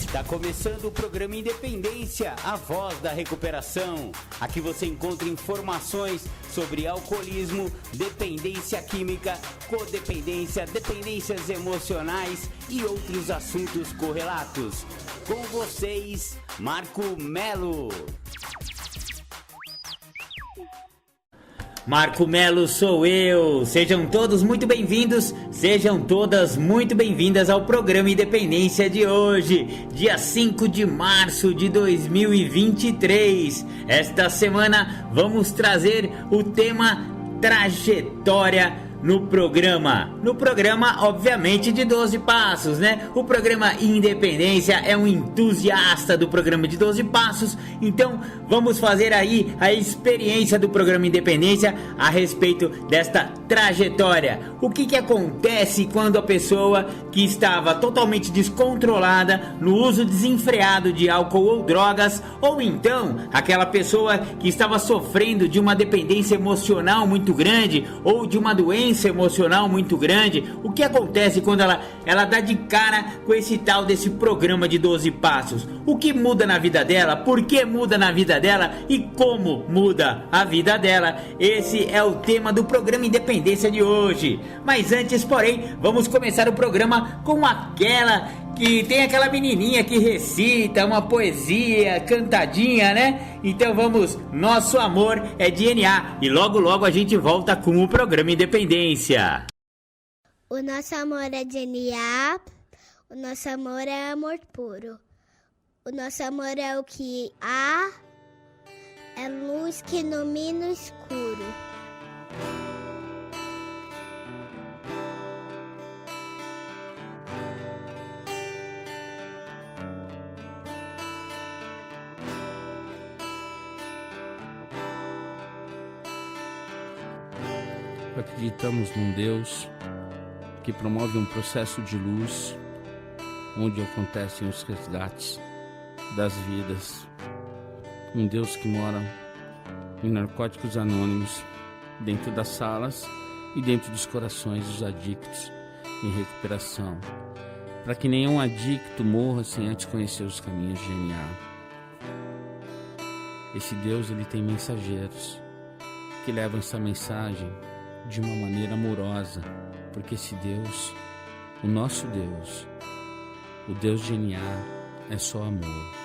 Está começando o programa Independência, a voz da recuperação. Aqui você encontra informações sobre alcoolismo, dependência química, codependência, dependências emocionais e outros assuntos correlatos. Com vocês, Marco Melo. Marco Melo sou eu. Sejam todos muito bem-vindos, sejam todas muito bem-vindas ao programa Independência de hoje, dia 5 de março de 2023. Esta semana vamos trazer o tema trajetória no programa, obviamente, de 12 Passos, né? O programa Independência é um entusiasta do programa de 12 Passos, então vamos fazer aí a experiência do programa Independência a respeito desta trajetória. O que acontece quando a pessoa que estava totalmente descontrolada no uso desenfreado de álcool ou drogas, ou então aquela pessoa que estava sofrendo de uma dependência emocional muito grande ou de uma doença emocional muito grande, o que acontece quando ela dá de cara com esse tal desse programa de 12 Passos? O que muda na vida dela? Por que muda na vida dela? E como muda a vida dela? Esse é o tema do programa Independência de hoje. Mas antes, porém, vamos começar o programa com aquela que tem aquela menininha que recita uma poesia cantadinha, né? Então vamos, Nosso Amor é DNA. E logo logo a gente volta com o programa Independência. O nosso amor é DNA, o nosso amor é amor puro. O nosso amor é o que há, é luz que ilumina o escuro. Acreditamos num Deus que promove um processo de luz onde acontecem os resgates das vidas. Um Deus que mora em Narcóticos Anônimos, dentro das salas e dentro dos corações dos adictos em recuperação, para que nenhum adicto morra sem antes conhecer os caminhos de DNA. Esse Deus, ele tem mensageiros que levam essa mensagem de uma maneira amorosa, porque esse Deus, o nosso Deus, o Deus de DNA, é só amor.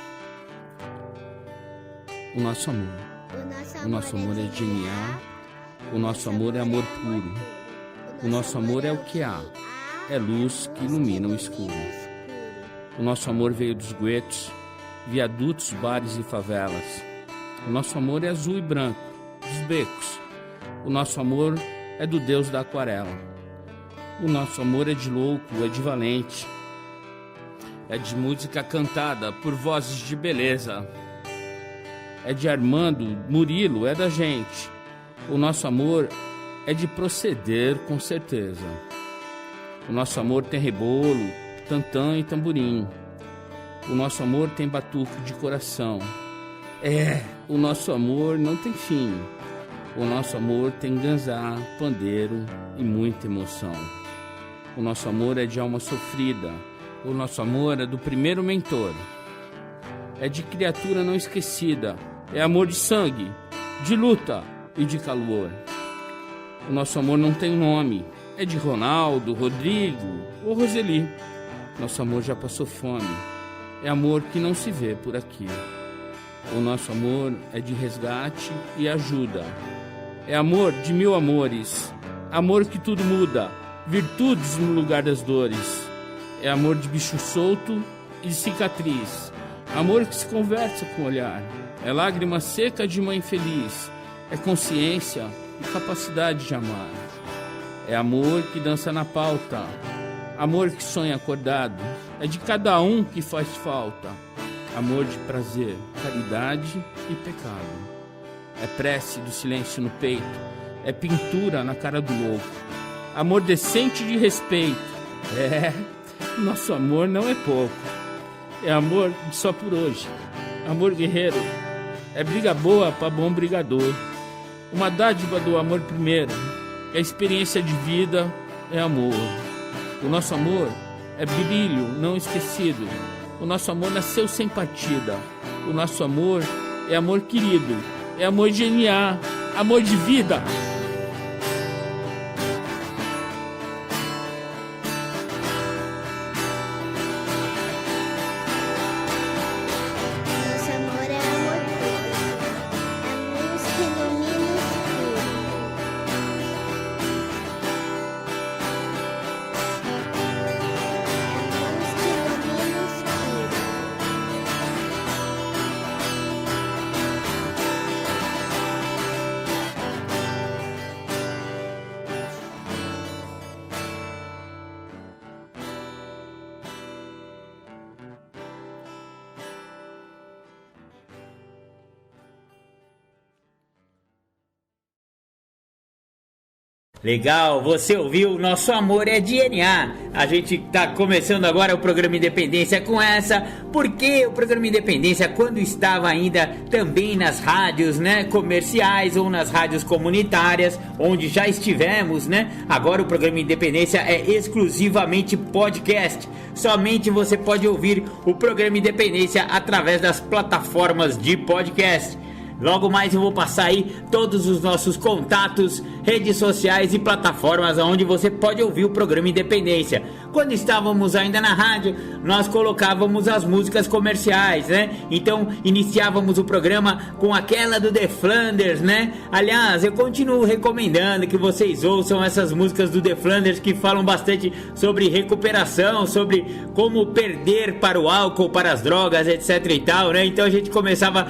O nosso amor é DNA, o nosso amor é amor puro, o nosso amor é o que há, é luz que ilumina o escuro. O nosso amor veio dos guetos, viadutos, bares e favelas. O nosso amor é azul e branco, dos becos. O nosso amor é do Deus da aquarela. O nosso amor é de louco, é de valente. É de música cantada por vozes de beleza. É de Armando, Murilo, é da gente. O nosso amor é de proceder com certeza. O nosso amor tem rebolo, tantã e tamborim. O nosso amor tem batuque de coração. O nosso amor não tem fim. O nosso amor tem ganzá, pandeiro e muita emoção. O nosso amor é de alma sofrida. O nosso amor é do primeiro mentor. É de criatura não esquecida. É amor de sangue, de luta e de calor. O nosso amor não tem nome. É de Ronaldo, Rodrigo ou Roseli. Nosso amor já passou fome. É amor que não se vê por aqui. O nosso amor é de resgate e ajuda. É amor de mil amores, amor que tudo muda, virtudes no lugar das dores. É amor de bicho solto e de cicatriz, amor que se conversa com o olhar. É lágrima seca de mãe feliz, é consciência e capacidade de amar. É amor que dança na pauta, amor que sonha acordado. É de cada um que faz falta, amor de prazer, caridade e pecado. É prece do silêncio no peito, é pintura na cara do louco, amor decente de respeito. Nosso amor não é pouco, é amor só por hoje, amor guerreiro, é briga boa para bom brigador, uma dádiva do amor primeiro, é experiência de vida, é amor. O nosso amor é brilho não esquecido, O nosso amor nasceu sem partida. O nosso amor é amor querido, é amor de DNA, amor de vida. Nosso amor é amor puro, é luz que ilumina o escuro. É luz que ilumina o escuro. Legal, você ouviu? Nosso amor é DNA. A gente tá começando agora o programa Independência com essa, porque o programa Independência, quando estava ainda também nas rádios, né, comerciais ou nas rádios comunitárias, onde já estivemos, né? Agora o programa Independência é exclusivamente podcast. Somente você pode ouvir o programa Independência através das plataformas de podcast. Logo mais eu vou passar aí todos os nossos contatos, redes sociais e plataformas onde você pode ouvir o programa Independência. Quando estávamos ainda na rádio, nós colocávamos as músicas comerciais, né? Então iniciávamos o programa com aquela do The Flanders, né? Aliás, eu continuo recomendando que vocês ouçam essas músicas do The Flanders, que falam bastante sobre recuperação, sobre como perder para o álcool, para as drogas, etc e tal, né? Então a gente começava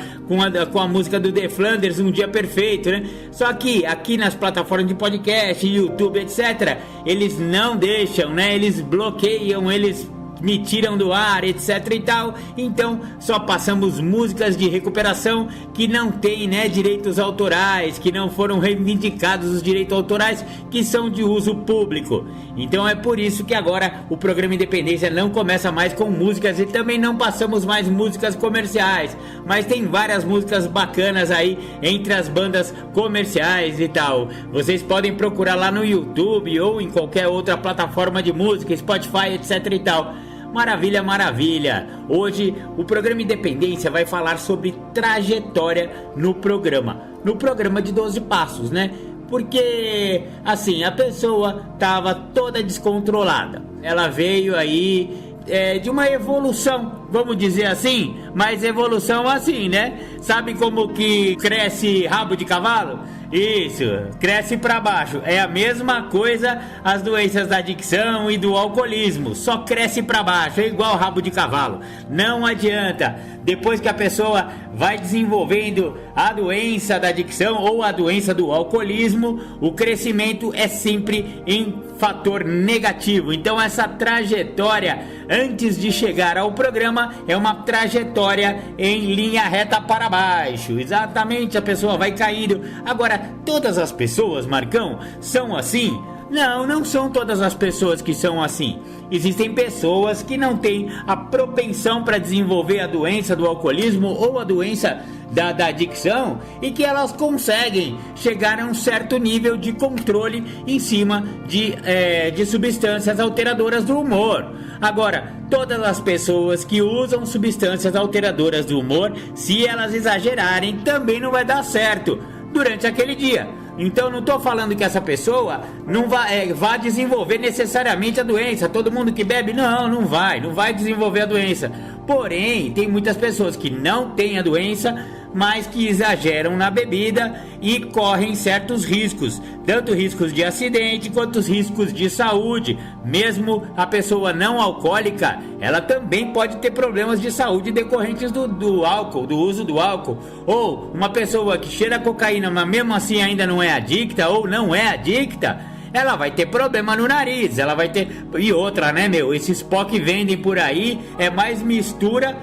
com a música do The Flanders, Um Dia Perfeito, né? Só que aqui nas plataformas de podcast, YouTube, etc, eles não deixam, né? Eles bloqueiam, eles me tiram do ar, etc e tal. Então só passamos músicas de recuperação que não tem, né, direitos autorais, que não foram reivindicados os direitos autorais, que são de uso público. Então é por isso que agora o programa Independência não começa mais com músicas e também não passamos mais músicas comerciais, mas tem várias músicas bacanas aí entre as bandas comerciais e tal. Vocês podem procurar lá no YouTube ou em qualquer outra plataforma de música, Spotify, etc e tal. Maravilha, maravilha! Hoje o programa Independência vai falar sobre trajetória no programa de 12 passos, né? Porque, assim, a pessoa tava toda descontrolada. Ela veio aí de uma evolução, vamos dizer assim, mas evolução assim, né? Sabe como que cresce rabo de cavalo? Isso, cresce para baixo. É a mesma coisa as doenças da adicção e do alcoolismo, só cresce para baixo, é igual rabo de cavalo. Não adianta. Depois que a pessoa vai desenvolvendo a doença da adicção ou a doença do alcoolismo, o crescimento é sempre em fator negativo. Então essa trajetória antes de chegar ao programa é uma trajetória em linha reta para baixo. Exatamente, a pessoa vai caindo. Agora, todas as pessoas, Marcão, são assim? Não, não são todas as pessoas que são assim. Existem pessoas que não têm a propensão para desenvolver a doença do alcoolismo ou a doença da adicção e que elas conseguem chegar a um certo nível de controle em cima de substâncias alteradoras do humor. Agora, todas as pessoas que usam substâncias alteradoras do humor, se elas exagerarem, também não vai dar certo durante aquele dia. Então não estou falando que essa pessoa não vá desenvolver necessariamente a doença. Todo mundo que bebe, não vai desenvolver a doença. Porém, tem muitas pessoas que não têm a doença, mas que exageram na bebida e correm certos riscos, tanto riscos de acidente quanto os riscos de saúde. Mesmo a pessoa não alcoólica, ela também pode ter problemas de saúde decorrentes do álcool, do uso do álcool. Ou uma pessoa que cheira cocaína, mas mesmo assim ainda não é adicta ou não é adicta, ela vai ter problema no nariz, ela vai ter... E outra, né, meu, esses pó que vendem por aí é mais mistura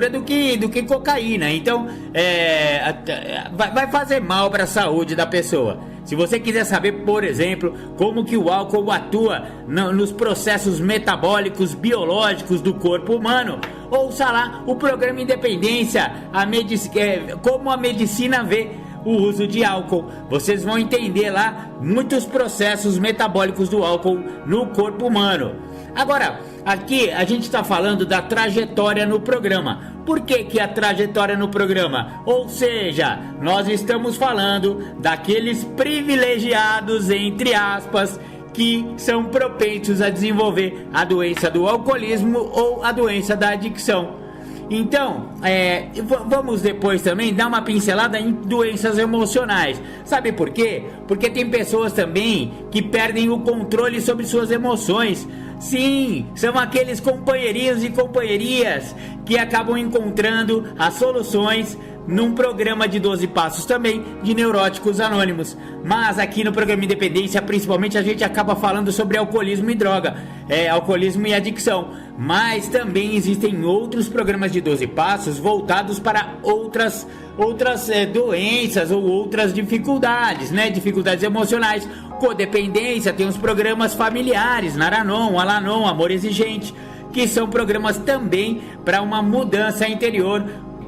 do que cocaína. Então vai fazer mal para a saúde da pessoa. Se você quiser saber, por exemplo, como que o álcool atua nos processos metabólicos biológicos do corpo humano, ouça lá o programa Independência, como a medicina vê o uso de álcool. Vocês vão entender lá muitos processos metabólicos do álcool no corpo humano. Agora, aqui a gente está falando da trajetória no programa. Por que a trajetória no programa? Ou seja, nós estamos falando daqueles privilegiados, entre aspas, que são propensos a desenvolver a doença do alcoolismo ou a doença da adicção. Então, vamos depois também dar uma pincelada em doenças emocionais. Sabe por quê? Porque tem pessoas também que perdem o controle sobre suas emoções. Sim, são aqueles companheirinhos e companheirias que acabam encontrando as soluções num programa de 12 passos também de Neuróticos Anônimos. Mas aqui no programa Independência, principalmente, a gente acaba falando sobre alcoolismo e droga, alcoolismo e adicção. Mas também existem outros programas de 12 passos voltados para outras doenças ou outras dificuldades, né? Dificuldades emocionais, codependência, tem os programas familiares, Naranon, Alanon, Amor Exigente, que são programas também para uma mudança interior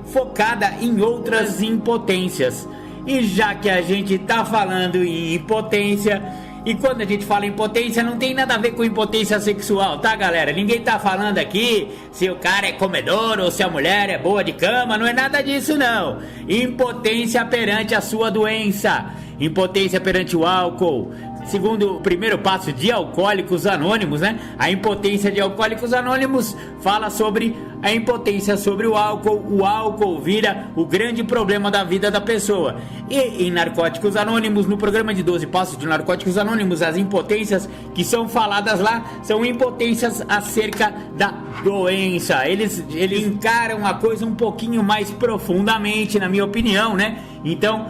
focada em outras impotências. E já que a gente tá falando em impotência, e quando a gente fala em impotência, não tem nada a ver com impotência sexual, tá, galera? Ninguém tá falando aqui se o cara é comedor ou se a mulher é boa de cama, não é nada disso, não. Impotência perante a sua doença, impotência perante o álcool. Segundo o primeiro passo de Alcoólicos Anônimos, né? A impotência de Alcoólicos Anônimos fala sobre a impotência sobre o álcool. O álcool vira o grande problema da vida da pessoa. E em Narcóticos Anônimos, no programa de 12 passos de Narcóticos Anônimos, as impotências que são faladas lá são impotências acerca da doença. Eles encaram a coisa um pouquinho mais profundamente, na minha opinião, né? Então,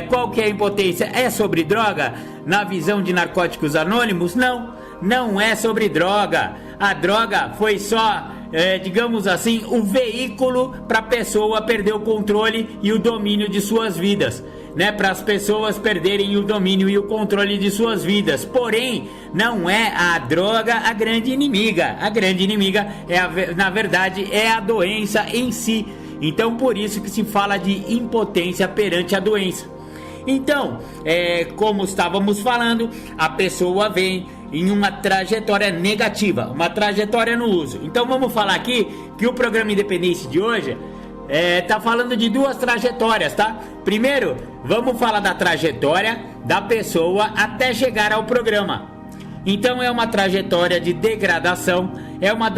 qual que é a impotência? É sobre droga? Na visão de Narcóticos Anônimos, não é sobre droga. A droga foi só, digamos assim, o veículo para a pessoa perder o controle e o domínio de suas vidas, né? Para as pessoas perderem o domínio e o controle de suas vidas. Porém, não é a droga a grande inimiga. A grande inimiga na verdade, é a doença em si. Então, por isso que se fala de impotência perante a doença. Então, como estávamos falando, a pessoa vem em uma trajetória negativa, uma trajetória no uso. Então vamos falar aqui que o programa Independência de hoje tá falando de duas trajetórias, tá? Primeiro, vamos falar da trajetória da pessoa até chegar ao programa. Então é uma trajetória de degradação, é uma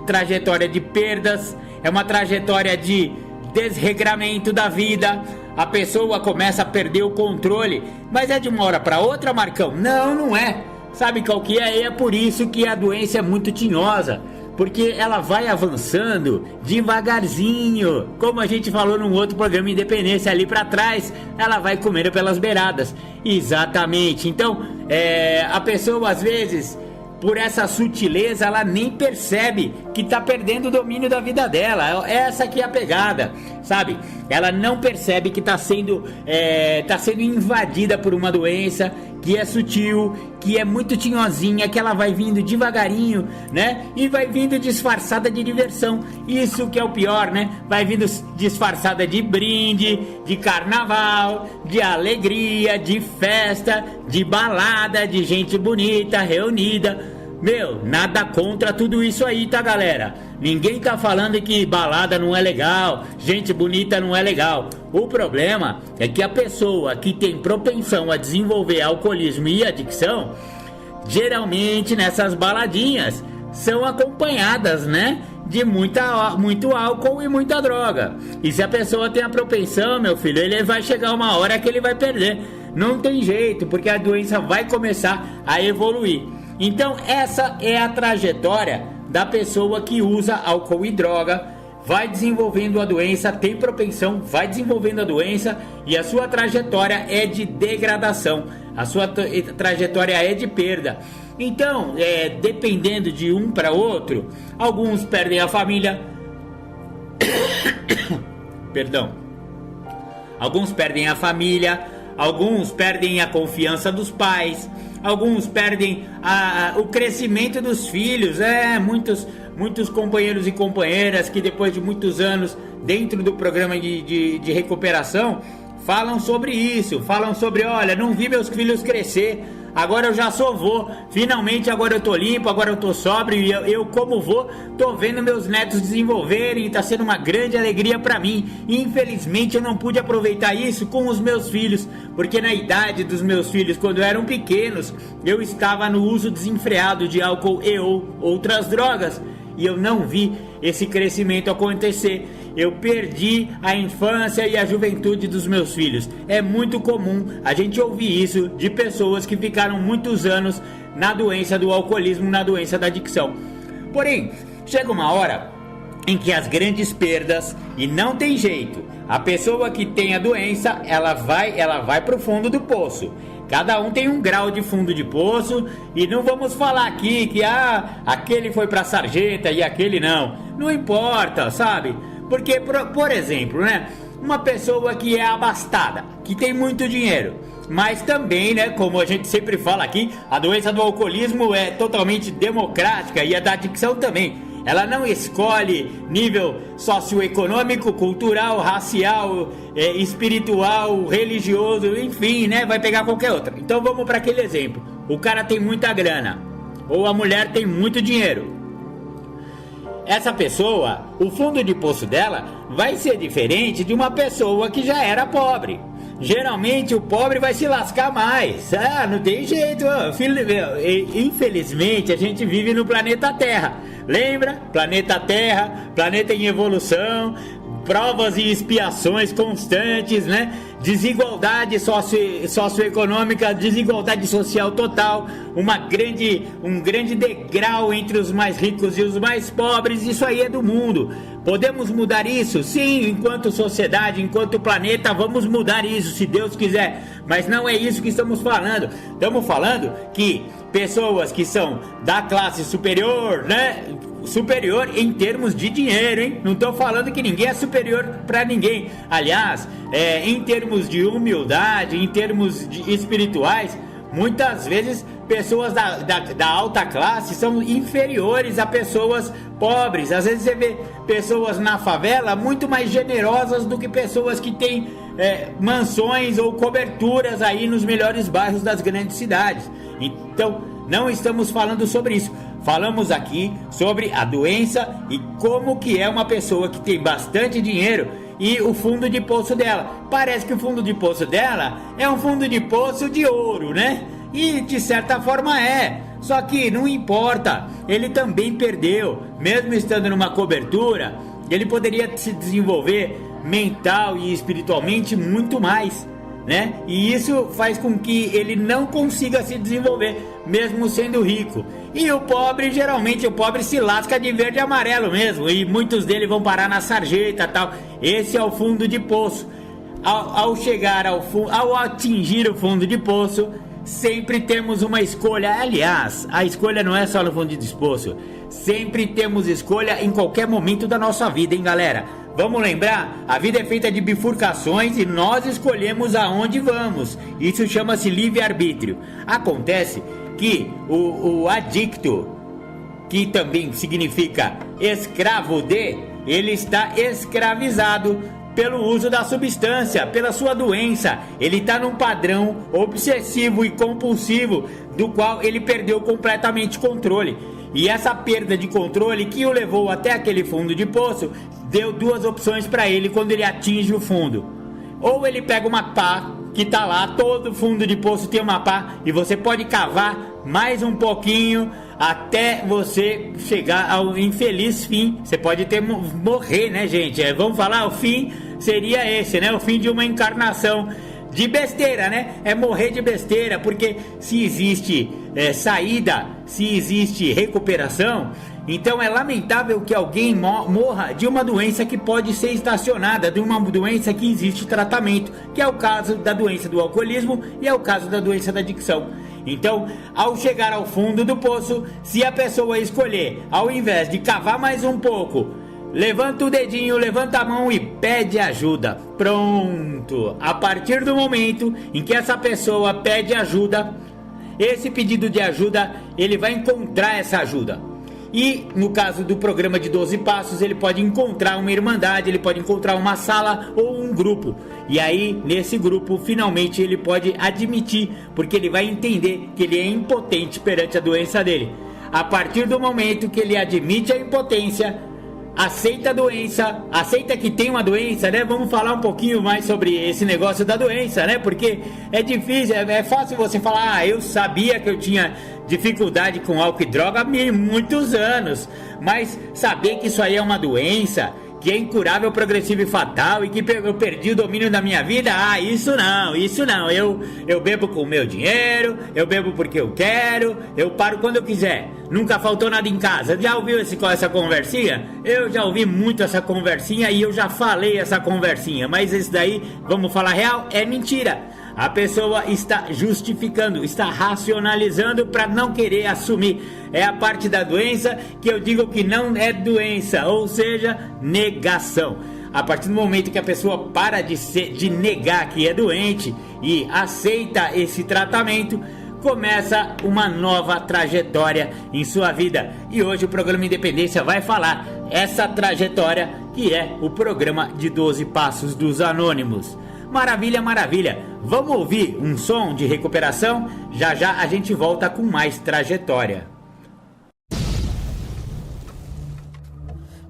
trajetória de perdas, é uma trajetória de desregramento da vida. A pessoa começa a perder o controle. Mas é de uma hora para outra, Marcão? Não é. Sabe qual que é? E é por isso que a doença é muito tinhosa, porque ela vai avançando devagarzinho. Como a gente falou num outro programa Independência ali para trás, ela vai comendo pelas beiradas. Exatamente. Então, a pessoa às vezes, por essa sutileza, ela nem percebe que tá perdendo o domínio da vida dela. Essa aqui é a pegada, sabe? Ela não percebe que tá sendo invadida por uma doença que é sutil, que é muito tinhosinha, que ela vai vindo devagarinho, né? E vai vindo disfarçada de diversão. Isso que é o pior, né? Vai vindo disfarçada de brinde, de carnaval, de alegria, de festa, de balada, de gente bonita reunida. Meu, nada contra tudo isso aí, tá, galera? Ninguém tá falando que balada não é legal, gente bonita não é legal. O problema é que a pessoa que tem propensão a desenvolver alcoolismo e adicção, geralmente nessas baladinhas, são acompanhadas, né? De muito álcool e muita droga. E se a pessoa tem a propensão, meu filho, ele vai chegar uma hora que ele vai perder. Não tem jeito, porque a doença vai começar a evoluir. Então essa é a trajetória da pessoa que usa álcool e droga, vai desenvolvendo a doença, tem propensão, vai desenvolvendo a doença, e a sua trajetória é de degradação, a sua trajetória é de perda. Então, dependendo de um para outro, alguns perdem a família, perdão, alguns perdem a família, alguns perdem a confiança dos pais, alguns perdem o crescimento dos filhos. Muitos companheiros e companheiras que depois de muitos anos dentro do programa de recuperação falam sobre isso, falam sobre, olha, não vi meus filhos crescer, agora eu já sou vô, finalmente agora eu tô limpo, agora eu tô sóbrio e eu como vô, tô vendo meus netos desenvolverem e tá sendo uma grande alegria pra mim. Infelizmente eu não pude aproveitar isso com os meus filhos, porque na idade dos meus filhos, quando eram pequenos, eu estava no uso desenfreado de álcool e ou outras drogas, e eu não vi esse crescimento acontecer. Eu perdi a infância e a juventude dos meus filhos. É muito comum a gente ouvir isso de pessoas que ficaram muitos anos na doença do alcoolismo, na doença da adicção. Porém, chega uma hora em que as grandes perdas, e não tem jeito, a pessoa que tem a doença, ela vai pro fundo do poço. Cada um tem um grau de fundo de poço, e não vamos falar aqui que aquele foi pra sarjeta e aquele não. Não importa, sabe? Porque, por exemplo, né? Uma pessoa que é abastada, que tem muito dinheiro, mas também, né, como a gente sempre fala aqui, a doença do alcoolismo é totalmente democrática e a da adicção também. Ela não escolhe nível socioeconômico, cultural, racial, espiritual, religioso, enfim, né? Vai pegar qualquer outra. Então vamos para aquele exemplo. O cara tem muita grana, ou a mulher tem muito dinheiro. Essa pessoa, o fundo de poço dela vai ser diferente de uma pessoa que já era pobre. Geralmente o pobre vai se lascar mais. Não tem jeito. Infelizmente a gente vive no planeta Terra. Lembra? Planeta Terra, planeta em evolução, provas e expiações constantes, né? Desigualdade socioeconômica, desigualdade social total, um grande degrau entre os mais ricos e os mais pobres. Isso aí é do mundo. Podemos mudar isso? Sim, enquanto sociedade, enquanto planeta, vamos mudar isso, se Deus quiser. Mas não é isso que estamos falando. Estamos falando que pessoas que são da classe superior, né? Superior em termos de dinheiro, hein? Não estou falando que ninguém é superior para ninguém. Aliás, em termos de humildade, em termos espirituais, muitas vezes pessoas da alta classe são inferiores a pessoas pobres. Às vezes você vê pessoas na favela muito mais generosas do que pessoas que têm mansões ou coberturas aí nos melhores bairros das grandes cidades. Então, não estamos falando sobre isso. Falamos aqui sobre a doença e como que é uma pessoa que tem bastante dinheiro e o fundo de poço dela. Parece que o fundo de poço dela é um fundo de poço de ouro, né? E de certa forma é. Só que não importa, ele também perdeu. Mesmo estando numa cobertura, ele poderia se desenvolver mental e espiritualmente muito mais, né? E isso faz com que ele não consiga se desenvolver, mesmo sendo rico. E o pobre, geralmente o pobre se lasca de verde e amarelo mesmo, e muitos deles vão parar na sarjeta e tal. Esse é o fundo de poço. Ao chegar ao atingir o fundo de poço, sempre temos uma escolha. Aliás, a escolha não é só no fundo de poço. Sempre temos escolha em qualquer momento da nossa vida, hein, galera? Vamos lembrar, a vida é feita de bifurcações e nós escolhemos aonde vamos. Isso chama-se livre-arbítrio. Acontece que o adicto, que também significa escravo de, ele está escravizado pelo uso da substância, pela sua doença. Ele está num padrão obsessivo e compulsivo do qual ele perdeu completamente controle. E essa perda de controle que o levou até aquele fundo de poço deu duas opções para ele quando ele atinge o fundo. Ou ele pega uma pá que tá lá, todo fundo de poço tem uma pá, e você pode cavar mais um pouquinho até você chegar ao infeliz fim. Você pode morrer, né, gente? Vamos falar, o fim seria esse, né? O fim de uma encarnação de besteira, né? É morrer de besteira, porque se existe saída, se existe recuperação, então é lamentável que alguém morra de uma doença que pode ser estacionada, de uma doença que existe tratamento, que é o caso da doença do alcoolismo e é o caso da doença da adicção. Então, ao chegar ao fundo do poço, se a pessoa escolher, ao invés de cavar mais um pouco, levanta o dedinho, levanta a mão e pede ajuda. Pronto! A partir do momento em que essa pessoa pede ajuda, esse pedido de ajuda, ele vai encontrar essa ajuda. E no caso do programa de 12 passos, ele pode encontrar uma irmandade, ele pode encontrar uma sala ou um grupo. E aí, nesse grupo, finalmente ele pode admitir, porque ele vai entender que ele é impotente perante a doença dele. A partir do momento que ele admite a impotência, aceita a doença, aceita que tem uma doença, né? Vamos falar um pouquinho mais sobre esse negócio da doença, né? Porque é difícil, é fácil você falar, eu sabia que eu tinha dificuldade com álcool e droga há muitos anos, mas saber que isso aí é uma doença, que é incurável, progressiva e fatal, e que eu perdi o domínio da minha vida, isso não, eu bebo com o meu dinheiro, eu bebo porque eu quero, eu paro quando eu quiser, nunca faltou nada em casa. Já ouviu essa conversinha? Eu já ouvi muito essa conversinha e eu já falei essa conversinha, mas esse daí, vamos falar real, é mentira. A pessoa está justificando, está racionalizando para não querer assumir. É a parte da doença que eu digo que não é doença, ou seja, negação. A partir do momento que a pessoa para de negar que é doente e aceita esse tratamento, começa uma nova trajetória em sua vida. E hoje o programa Independência vai falar essa trajetória que é o programa de 12 Passos dos Anônimos. Maravilha, maravilha. Vamos ouvir um som de recuperação? Já já a gente volta com mais trajetória.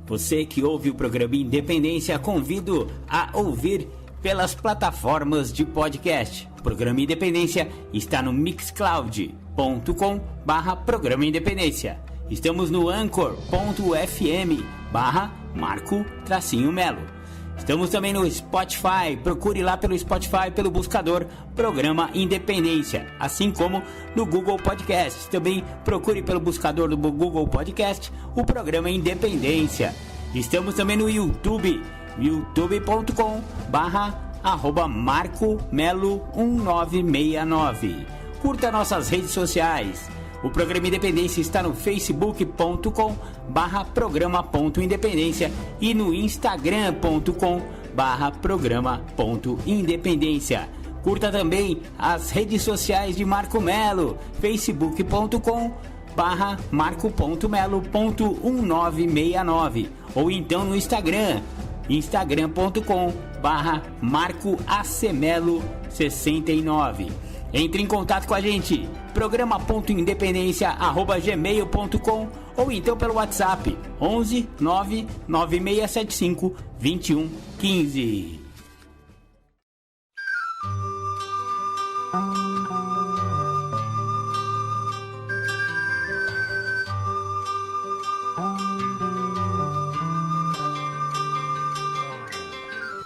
Você que ouve o programa Independência, convido a ouvir pelas plataformas de podcast. O programa Independência está no mixcloud.com/programa Independência. Estamos no anchor.fm/Marco-Melo. Estamos também no Spotify, procure lá pelo Spotify, pelo buscador Programa Independência, assim como no Google Podcast. Também procure pelo buscador do Google Podcast o Programa Independência. Estamos também no YouTube, youtube.com/MarcoMelo1969. Curta nossas redes sociais. O Programa Independência está no facebook.com/programa.independência e no instagram.com/programa.independência. Curta também as redes sociais de Marco Melo, facebook.com/marco.melo.1969 ou então no Instagram, instagram.com/marcoacmelo69. Entre em contato com a gente, programa.independência@gmail.com ou então pelo WhatsApp 11 99675 2115.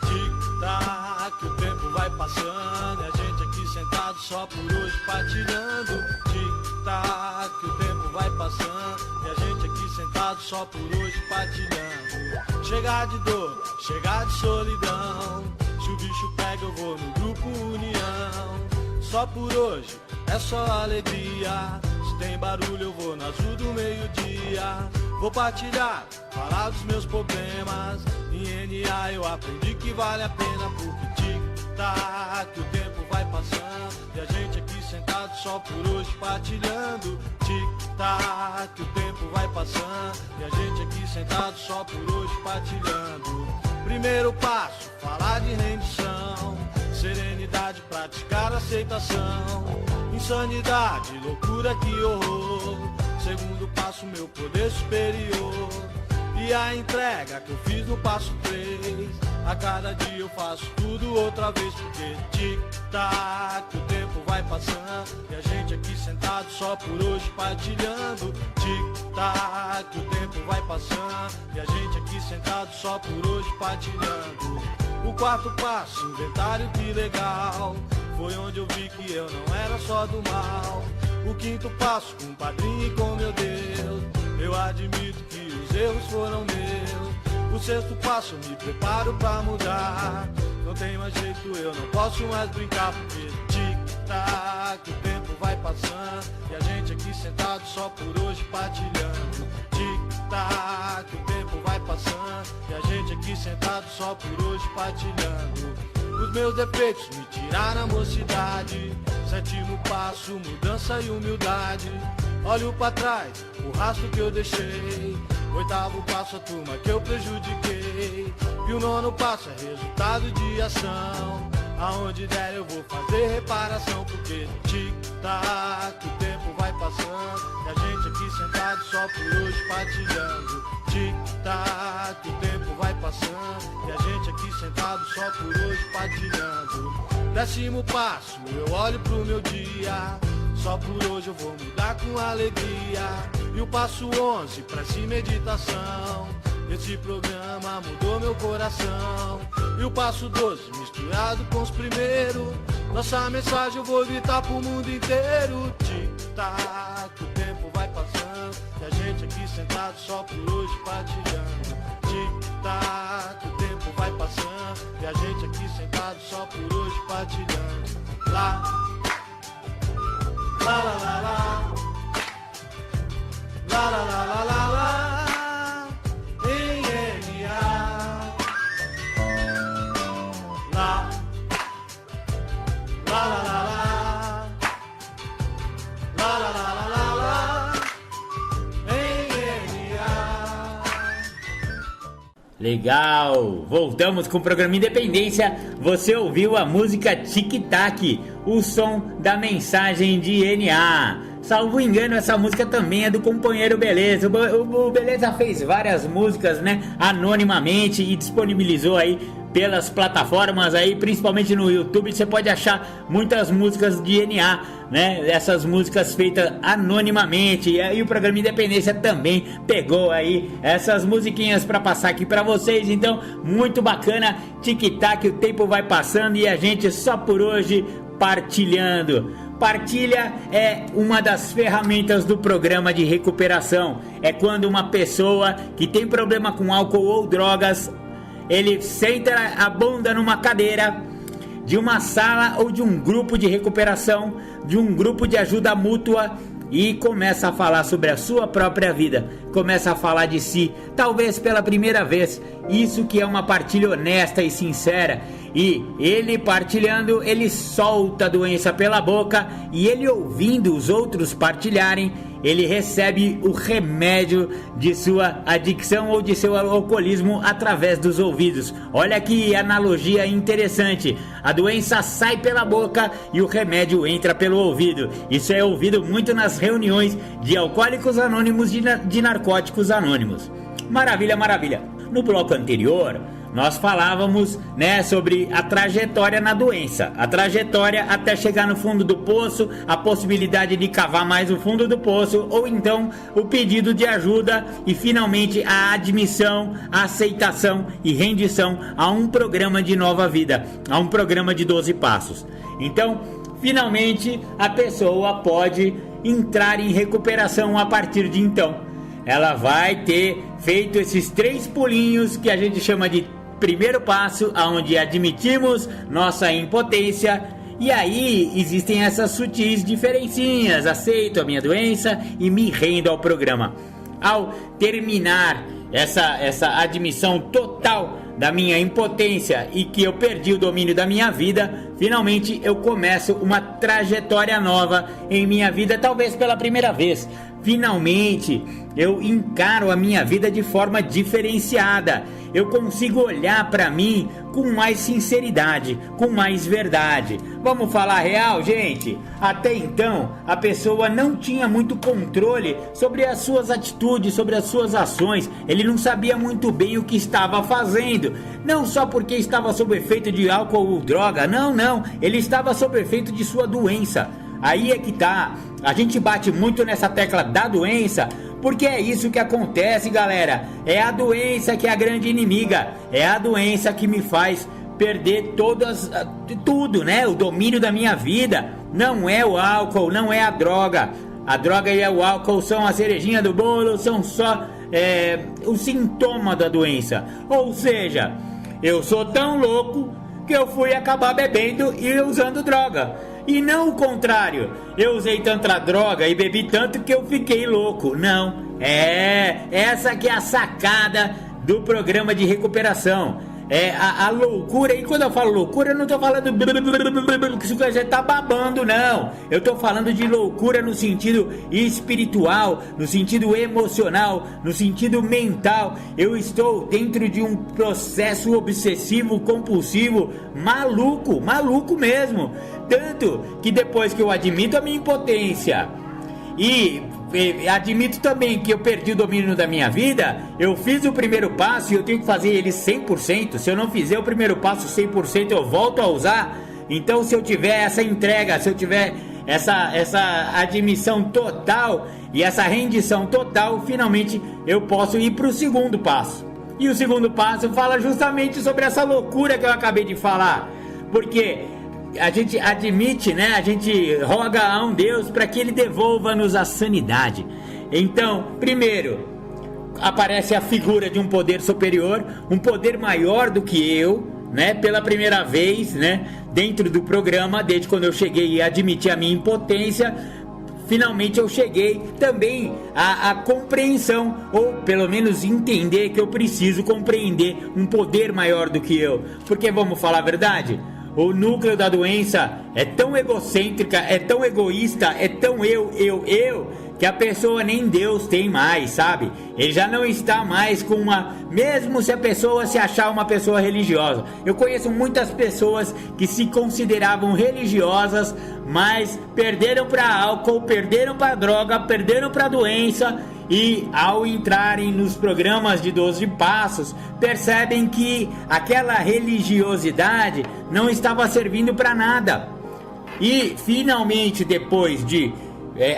Tic-tac, o tempo vai passando e a gente aqui sentado só por hoje partilhando. Tic-tac, o tempo vai passando e a gente aqui sentado só por hoje partilhando. Chegar de dor, chegar de solidão, se o bicho pega eu vou no grupo União. Só por hoje é só alegria, se tem barulho eu vou na azul do meio-dia. Vou partilhar, falar dos meus problemas, em NA eu aprendi que vale a pena, porque tic-tac, o tempo vai passando e a gente aqui sentado só por hoje partilhando. Tic-tac, o tempo vai passando e a gente aqui sentado só por hoje partilhando. Primeiro passo, falar de rendição, serenidade, praticar aceitação. Insanidade, loucura, que horror. Segundo passo, meu poder superior. E a entrega que eu fiz no passo 3, a cada dia eu faço tudo outra vez, porque tic-tac, o tempo vai passando e a gente aqui sentado só por hoje partilhando. Tic-tac, o tempo vai passando e a gente aqui sentado só por hoje partilhando. O quarto passo, inventário, que legal, foi onde eu vi que eu não era só do mal. O quinto passo, com o padrinho e com meu Deus, eu admito que os erros foram meus. O sexto passo, eu me preparo pra mudar, não tem mais jeito, eu não posso mais brincar, porque tic-tac, o tempo vai passando e a gente aqui sentado só por hoje partilhando. Tic-tac, o tempo vai passando e a gente aqui sentado só por hoje partilhando. Os meus defeitos me tiraram a mocidade, sétimo passo, mudança e humildade. olho pra trás, o rastro que eu deixei. Oitavo passo, a turma que eu prejudiquei. E o nono passo é resultado de ação. Aonde der eu vou fazer reparação. Porque tic-tac, o tempo vai passando e a gente aqui sentado só por hoje partilhando. Tic-tac, o tempo vai passando e a gente aqui sentado só por hoje partilhando. 10º passo, eu olho pro meu dia. Só por hoje eu vou mudar com alegria. E o passo 11, prece e meditação. Esse programa mudou meu coração. E o passo 12, misturado com os primeiros. Nossa mensagem eu vou gritar pro mundo inteiro. Tic-tac, o tempo vai passando e a gente aqui sentado só por hoje partilhando. Tic-tac, o tempo vai passando e a gente aqui sentado só por hoje partilhando. Lá, lá, lá, lá, lá. Lá, lá, lá, lá, lá, lá. Em NA. Lá, lá, lá, lá, lá. Lá, lá, lá, lá, lá, lá. Em NA. Legal! Voltamos com o programa Independência. Você ouviu a música Tic Tac, o som da mensagem de NA. Salvo engano, essa música também é do companheiro Beleza. O Beleza fez várias músicas, né, anonimamente e disponibilizou aí pelas plataformas aí, principalmente no YouTube. Você pode achar muitas músicas de NA, né, essas músicas feitas anonimamente. E aí o programa Independência também pegou aí essas musiquinhas para passar aqui para vocês. Então, muito bacana. Tic-tac, o tempo vai passando e a gente só por hoje partilhando. Partilha é uma das ferramentas do programa de recuperação. É quando uma pessoa que tem problema com álcool ou drogas, ele senta a bunda numa cadeira de uma sala ou de um grupo de recuperação, de um grupo de ajuda mútua, e começa a falar sobre a sua própria vida, começa a falar de si, talvez pela primeira vez. Isso que é uma partilha honesta e sincera. E ele partilhando, ele solta a doença pela boca, e ele ouvindo os outros partilharem, ele recebe o remédio de sua adicção ou de seu alcoolismo através dos ouvidos. Olha que analogia interessante. A doença sai pela boca e o remédio entra pelo ouvido. Isso é ouvido muito nas reuniões de alcoólicos anônimos, de narcóticos anônimos. Maravilha, maravilha. No bloco anterior, nós falávamos, né, sobre a trajetória na doença, a trajetória até chegar no fundo do poço, a possibilidade de cavar mais o fundo do poço, ou então o pedido de ajuda e finalmente a admissão, a aceitação e rendição a um programa de nova vida, a um programa de 12 passos. Então, finalmente a pessoa pode entrar em recuperação a partir de então. Ela vai ter feito esses 3 pulinhos que a gente chama de primeiro passo, aonde admitimos nossa impotência, e aí existem essas sutis diferencinhas. Aceito a minha doença e me rendo ao programa. Ao terminar essa admissão total da minha impotência e que eu perdi o domínio da minha vida, finalmente eu começo uma trajetória nova em minha vida, talvez pela primeira vez. Finalmente eu encaro a minha vida de forma diferenciada. Eu consigo olhar para mim com mais sinceridade, com mais verdade. Vamos falar real, gente? Até então, a pessoa não tinha muito controle sobre as suas atitudes, sobre as suas ações. Ele não sabia muito bem o que estava fazendo. Não só porque estava sob efeito de álcool ou droga. Não. Ele estava sob efeito de sua doença. Aí é que tá. A gente bate muito nessa tecla da doença, porque é isso que acontece, galera. É a doença que é a grande inimiga. É a doença que me faz perder tudo, né? O domínio da minha vida. Não é o álcool, não é a droga. A droga e o álcool são a cerejinha do bolo, são só o sintoma da doença. Ou seja, eu sou tão louco que eu fui acabar bebendo e usando droga. E não o contrário, eu usei tanta droga e bebi tanto que eu fiquei louco. Não, essa que é a sacada do programa de recuperação. a loucura. E quando eu falo loucura, eu não tô falando que você já tá babando, não. Eu tô falando de loucura no sentido espiritual, no sentido emocional, no sentido mental. Eu estou dentro de um processo obsessivo, compulsivo, maluco mesmo. Tanto que depois que eu admito a minha impotência e admito também que eu perdi o domínio da minha vida, eu fiz o primeiro passo e eu tenho que fazer ele 100%. Se eu não fizer o primeiro passo 100%, eu volto a usar. Então, se eu tiver essa entrega, se eu tiver essa admissão total e essa rendição total, finalmente eu posso ir para o segundo passo. E o segundo passo fala justamente sobre essa loucura que eu acabei de falar, porque a gente admite, né? A gente roga a um Deus para que Ele devolva-nos a sanidade. Então, primeiro, aparece a figura de um poder superior, um poder maior do que eu, né? Pela primeira vez, né? Dentro do programa, desde quando eu cheguei e admiti a minha impotência, finalmente eu cheguei também à compreensão, ou pelo menos entender que eu preciso compreender um poder maior do que eu. Porque vamos falar a verdade? O núcleo da doença é tão egocêntrica, é tão egoísta, é tão eu, que a pessoa nem Deus tem mais, sabe? Ele já não está mais com mesmo se a pessoa se achar uma pessoa religiosa. Eu conheço muitas pessoas que se consideravam religiosas, mas perderam para álcool, perderam para droga, perderam para doença. E ao entrarem nos programas de 12 passos, percebem que aquela religiosidade não estava servindo para nada. E finalmente, depois de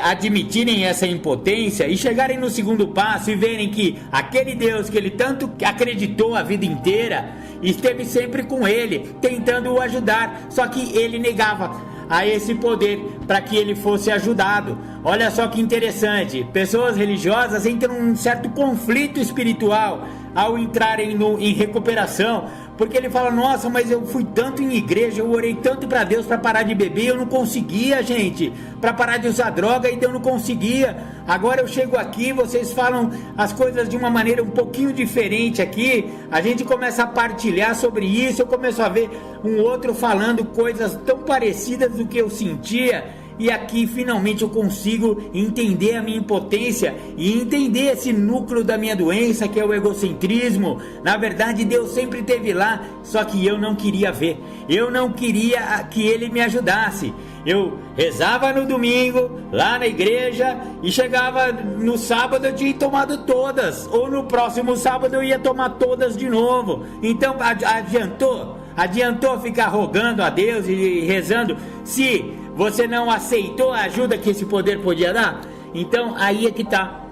admitirem essa impotência e chegarem no segundo passo e verem que aquele Deus que ele tanto acreditou a vida inteira esteve sempre com ele, tentando o ajudar, só que ele negava a esse poder para que ele fosse ajudado. Olha só que interessante, pessoas religiosas entram num certo conflito espiritual ao entrarem em recuperação, porque ele fala: nossa, mas eu fui tanto em igreja, eu orei tanto para Deus para parar de beber, eu não conseguia, gente, para parar de usar droga, e eu não conseguia. Agora eu chego aqui, vocês falam as coisas de uma maneira um pouquinho diferente aqui, a gente começa a partilhar sobre isso, eu começo a ver um outro falando coisas tão parecidas do que eu sentia. E aqui finalmente eu consigo entender a minha impotência e entender esse núcleo da minha doença, que é o egocentrismo. Na verdade, Deus sempre esteve lá, só que eu não queria ver. Eu não queria que Ele me ajudasse. Eu rezava no domingo, lá na igreja, e chegava no sábado eu tinha tomado todas, ou no próximo sábado eu ia tomar todas de novo. Então adiantou ficar rogando a Deus e rezando, se você não aceitou a ajuda que esse poder podia dar? Então aí é que tá.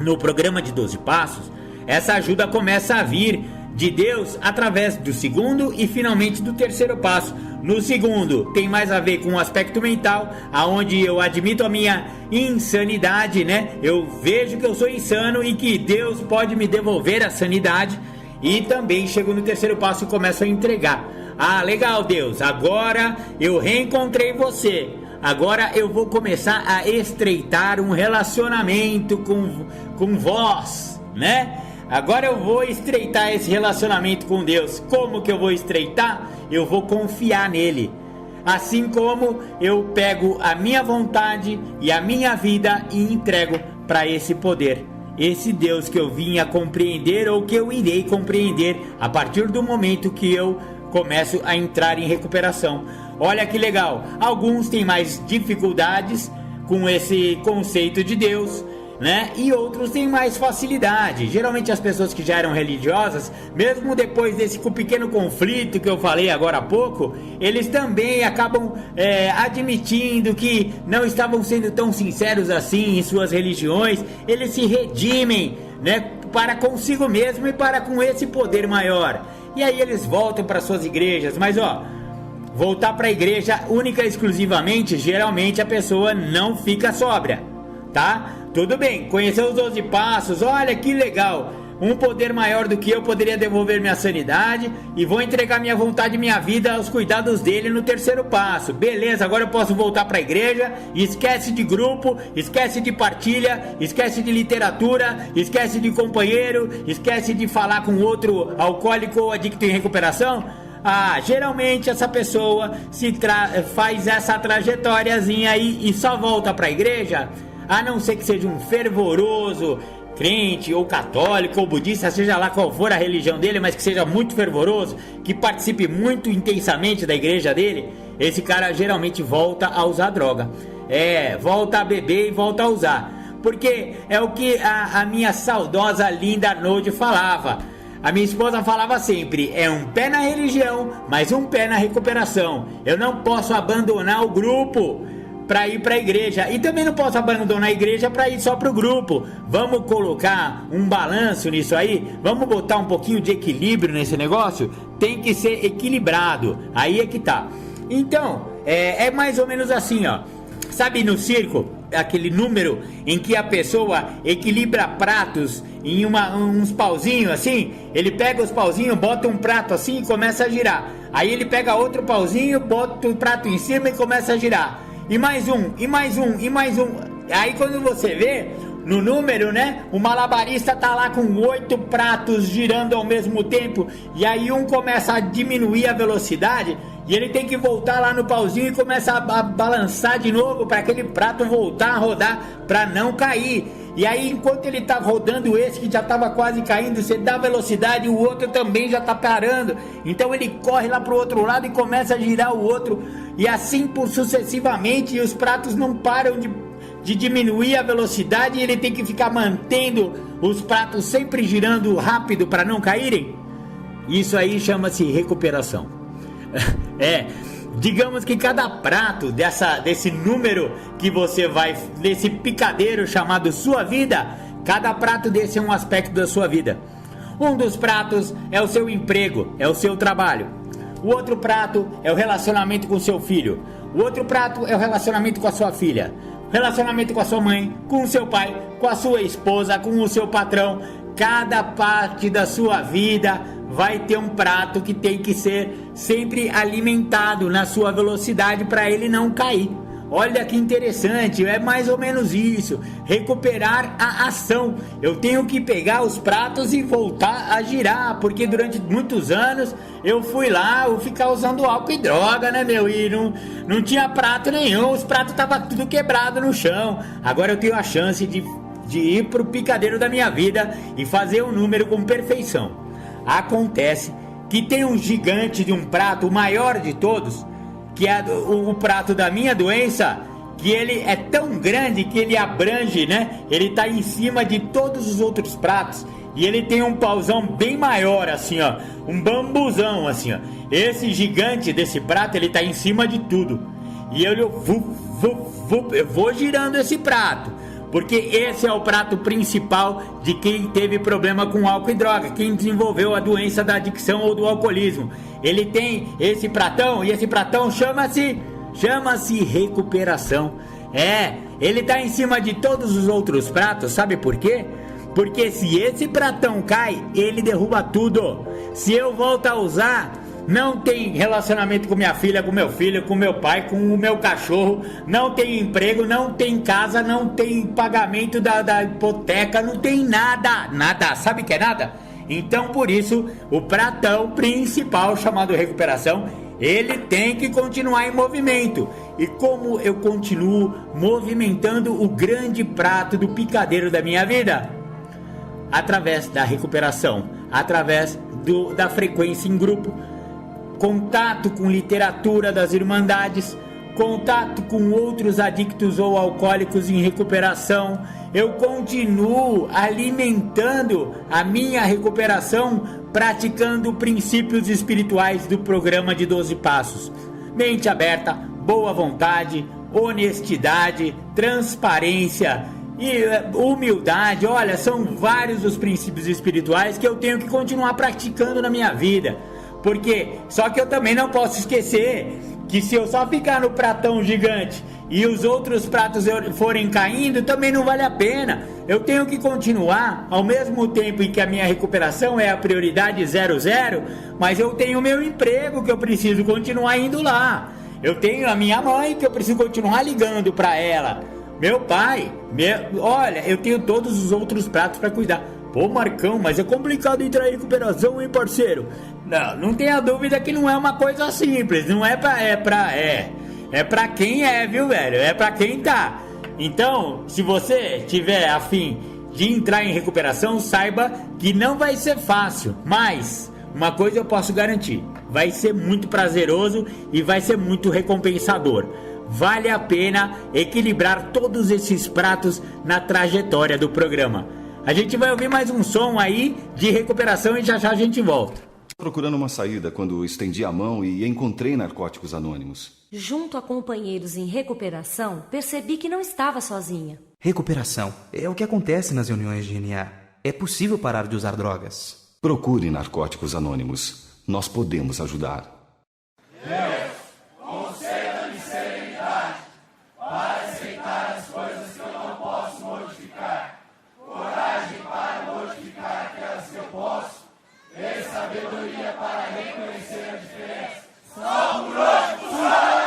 No programa de 12 passos, essa ajuda começa a vir de Deus através do segundo e finalmente do terceiro passo. No segundo tem mais a ver com o aspecto mental, aonde eu admito a minha insanidade, né? Eu vejo que eu sou insano e que Deus pode me devolver a sanidade. E também chego no terceiro passo e começo a entregar. Ah, legal, Deus, agora eu reencontrei você. Agora eu vou começar a estreitar um relacionamento com vós, né? Agora eu vou estreitar esse relacionamento com Deus. Como que eu vou estreitar? Eu vou confiar nele. Assim como eu pego a minha vontade e a minha vida e entrego para esse poder. Esse Deus que eu vim a compreender, ou que eu irei compreender a partir do momento que eu começo a entrar em recuperação. Olha que legal, alguns têm mais dificuldades com esse conceito de Deus, né? E outros têm mais facilidade. Geralmente as pessoas que já eram religiosas, mesmo depois desse pequeno conflito que eu falei agora há pouco, eles também acabam admitindo que não estavam sendo tão sinceros assim em suas religiões. Eles se redimem, né, para consigo mesmo e para com esse poder maior. E aí eles voltam para suas igrejas. Mas voltar para a igreja única e exclusivamente, geralmente a pessoa não fica sóbria, tá? Tudo bem, conheceu os 12 passos, olha que legal, um poder maior do que eu poderia devolver minha sanidade e vou entregar minha vontade e minha vida aos cuidados dele no terceiro passo. Beleza, agora eu posso voltar para a igreja. Esquece de grupo, esquece de partilha, esquece de literatura, esquece de companheiro, esquece de falar com outro alcoólico ou adicto em recuperação. Geralmente essa pessoa faz essa trajetóriazinha aí e só volta para a igreja, a não ser que seja um fervoroso crente ou católico ou budista, seja lá qual for a religião dele, mas que seja muito fervoroso, que participe muito intensamente da igreja dele. Esse cara geralmente volta a usar droga, volta a beber e volta a usar, porque é o que a minha saudosa Linda Node falava. A minha esposa falava sempre: é um pé na religião, mas um pé na recuperação. Eu não posso abandonar o grupo para ir para a igreja, e também não posso abandonar a igreja para ir só para o grupo. Vamos colocar um balanço nisso aí, vamos botar um pouquinho de equilíbrio nesse negócio. Tem que ser equilibrado, aí é que tá. Então, é mais ou menos assim, ó. Sabe no circo, aquele número em que a pessoa equilibra pratos em uns pauzinhos assim? Ele pega os pauzinhos, bota um prato assim e começa a girar. Aí ele pega outro pauzinho, bota o prato em cima e começa a girar. E mais um, e mais um, e mais um. Aí quando você vê no número, né, o malabarista tá lá com 8 pratos girando ao mesmo tempo. E aí um começa a diminuir a velocidade e ele tem que voltar lá no pauzinho e começa a balançar de novo para aquele prato voltar a rodar, para não cair. E aí enquanto ele tá rodando esse que já tava quase caindo, você dá velocidade e o outro também já tá parando. Então ele corre lá pro outro lado e começa a girar o outro. E assim por sucessivamente, e os pratos não param de diminuir a velocidade, e ele tem que ficar mantendo os pratos sempre girando rápido para não caírem. Isso aí chama-se recuperação. Digamos que cada prato desse número que você vai, desse picadeiro chamado sua vida, cada prato desse é um aspecto da sua vida. Um dos pratos é o seu emprego, é o seu trabalho. O outro prato é o relacionamento com o seu filho. O outro prato é o relacionamento com a sua filha. Relacionamento com a sua mãe, com o seu pai, com a sua esposa, com o seu patrão. Cada parte da sua vida vai ter um prato que tem que ser sempre alimentado na sua velocidade para ele não cair. Olha que interessante, é mais ou menos isso. Recuperar a ação. Eu tenho que pegar os pratos e voltar a girar, porque durante muitos anos eu fui lá, ficar usando álcool e droga, né, meu? E não tinha prato nenhum, os pratos estavam tudo quebrado no chão. Agora eu tenho a chance de ir pro picadeiro da minha vida e fazer um número com perfeição. Acontece que tem um gigante de um prato, o maior de todos, que é o prato da minha doença, que ele é tão grande que ele abrange, né? Ele tá em cima de todos os outros pratos, e ele tem um pauzão bem maior, assim, ó, um bambuzão, assim, ó. Esse gigante desse prato, ele tá em cima de tudo, e eu vou girando esse prato, porque esse é o prato principal de quem teve problema com álcool e droga, quem desenvolveu a doença da adicção ou do alcoolismo. Ele tem esse pratão, e esse pratão chama-se recuperação. Ele tá em cima de todos os outros pratos, sabe por quê? Porque se esse pratão cai, ele derruba tudo. Se eu volto a usar, não tem relacionamento com minha filha, com meu filho, com meu pai, com o meu cachorro, não tem emprego, não tem casa, não tem pagamento da hipoteca, não tem nada, sabe que é nada? Então por isso, o pratão principal chamado recuperação, ele tem que continuar em movimento. E como eu continuo movimentando o grande prato do picadeiro da minha vida? Através da recuperação, através da frequência em grupo, contato com literatura das irmandades, contato com outros adictos ou alcoólicos em recuperação. Eu continuo alimentando a minha recuperação praticando princípios espirituais do programa de 12 passos. Mente aberta, boa vontade, honestidade, transparência e humildade. Olha, são vários os princípios espirituais que eu tenho que continuar praticando na minha vida. Porque, só que eu também não posso esquecer que se eu só ficar no pratão gigante e os outros pratos forem caindo, também não vale a pena. Eu tenho que continuar, ao mesmo tempo em que a minha recuperação é a prioridade 00, mas eu tenho o meu emprego que eu preciso continuar indo lá. Eu tenho a minha mãe que eu preciso continuar ligando pra ela. Meu pai, olha, eu tenho todos os outros pratos pra cuidar. Pô, Marcão, mas é complicado entrar em recuperação, hein, parceiro? Não tenha dúvida que não é uma coisa simples. Não é pra quem é, viu, velho? É pra quem tá. Então, se você tiver a fim de entrar em recuperação, saiba que não vai ser fácil. Mas uma coisa eu posso garantir: vai ser muito prazeroso e vai ser muito recompensador. Vale a pena equilibrar todos esses pratos na trajetória do programa. A gente vai ouvir mais um som aí de recuperação e já já a gente volta. Procurando uma saída quando estendi a mão e encontrei Narcóticos Anônimos. Junto a companheiros em recuperação, percebi que não estava sozinha. Recuperação é o que acontece nas reuniões de NA. É possível parar de usar drogas. Procure Narcóticos Anônimos. Nós podemos ajudar. Deus, conceda-me serenidade para aceitar as coisas que eu não posso modificar, coragem para modificar aquelas que eu posso, e sabedoria para reconhecer a diferença. Só por hoje, funciona!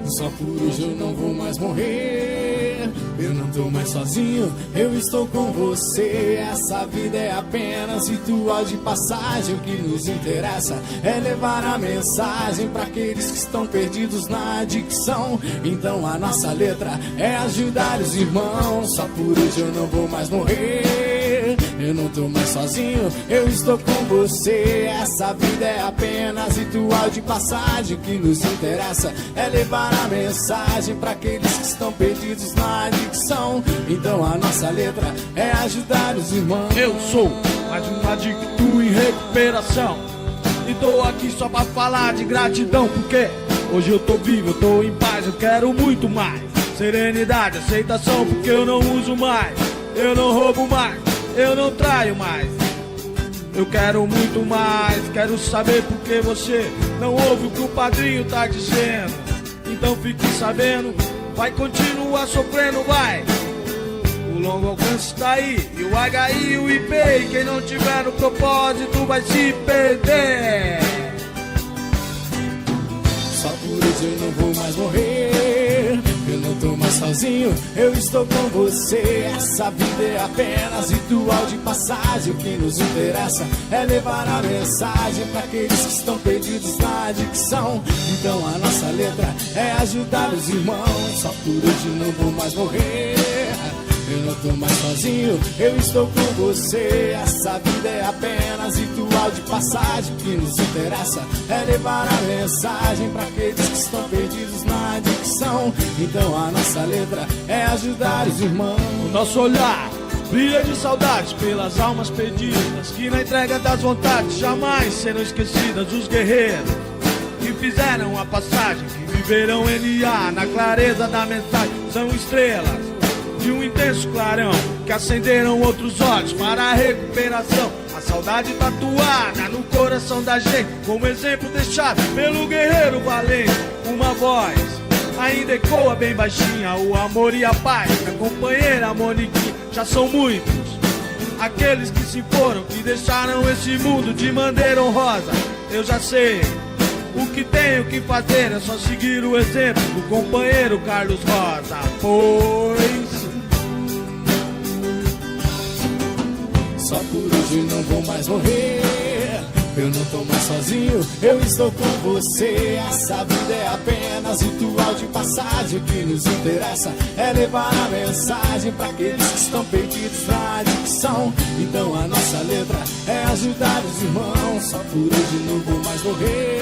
Só por hoje eu não vou mais morrer. Eu não tô mais sozinho, eu estou com você. Essa vida é apenas ritual de passagem. O que nos interessa é levar a mensagem para aqueles que estão perdidos na adicção. Então a nossa letra é ajudar os irmãos. Só por hoje eu não vou mais morrer. Eu não tô mais sozinho, eu estou com você. Essa vida é apenas ritual de passagem. O que nos interessa é levar a mensagem para aqueles que estão perdidos na adicção. Então a nossa letra é ajudar os irmãos. Eu sou mais um adicto em recuperação e tô aqui só pra falar de gratidão, porque hoje eu tô vivo, eu tô em paz, eu quero muito mais. Serenidade, aceitação, porque eu não uso mais, eu não roubo mais, eu não traio mais. Eu quero muito mais, quero saber por que você não ouve o que o padrinho tá dizendo. Então fique sabendo, vai continuar sofrendo, vai. O longo alcance tá aí, e o HI e o IP, e quem não tiver no propósito vai se perder. Só por hoje eu não vou mais morrer. Eu não tô mais sozinho, eu estou com você. Essa vida é apenas ritual de passagem. O que nos interessa é levar a mensagem para aqueles que estão perdidos na adicção. Então a nossa letra é ajudar os irmãos. Só por hoje não vou mais morrer. Eu não tô mais sozinho, eu estou com você. Essa vida é apenas ritual de passagem. O que nos interessa é levar a mensagem para aqueles que estão perdidos na adicção. Então a nossa letra é ajudar os irmãos. O nosso olhar brilha de saudades pelas almas perdidas, que na entrega das vontades jamais serão esquecidas. Os guerreiros que fizeram a passagem, que viverão NA na clareza da mensagem, são estrelas de um intenso clarão, que acenderam outros olhos para a recuperação. A saudade tatuada no coração da gente, como exemplo deixado pelo guerreiro valente. Uma voz ainda ecoa bem baixinha, o amor e a paz da companheira Moniquinha. Já são muitos aqueles que se foram, que deixaram esse mundo de maneira honrosa. Eu já sei o que tenho que fazer, é só seguir o exemplo do companheiro Carlos Rosa. Pois só por hoje não vou mais morrer. Eu não tô mais sozinho, eu estou com você. Essa vida é apenas ritual de passagem. O que nos interessa é levar a mensagem para aqueles que estão perdidos na adicção. Então a nossa letra é ajudar os irmãos. Só por hoje não vou mais morrer.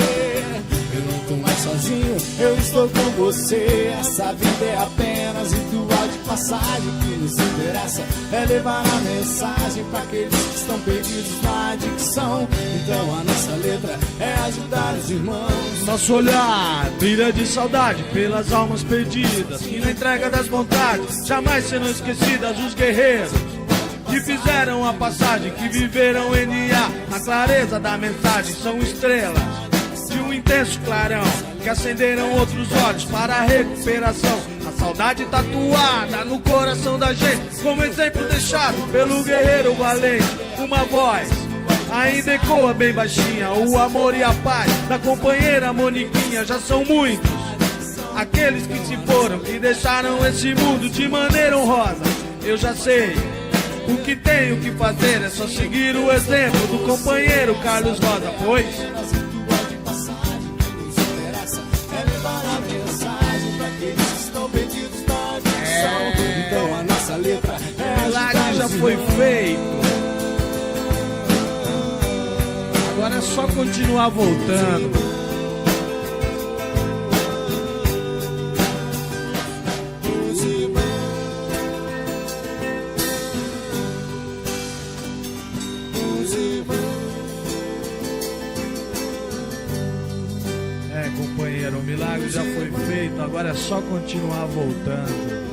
Eu não tô mais mais sozinho, eu estou com você. Essa vida é apenas ritual de passagem. O que nos interessa é levar a mensagem para aqueles que estão perdidos na adicção. Então a nossa letra é ajudar os irmãos. Nosso olhar brilha de saudade pelas almas perdidas, que na entrega das vontades jamais serão esquecidas. Os guerreiros que fizeram a passagem, que viveram NA na clareza da mensagem, são estrelas de um intenso clarão, que acenderam outros olhos para a recuperação. A saudade tatuada no coração da gente, como exemplo deixado pelo guerreiro valente. Uma voz ainda ecoa bem baixinha, o amor e a paz da companheira Moniquinha. Já são muitos aqueles que se foram, que deixaram esse mundo de maneira honrosa. Eu já sei o que tenho que fazer, é só seguir o exemplo do companheiro Carlos Rosa, pois então a nossa letra é milagre já foi feito. Agora é só continuar voltando. Companheiro, o milagre já foi feito, agora é só continuar voltando.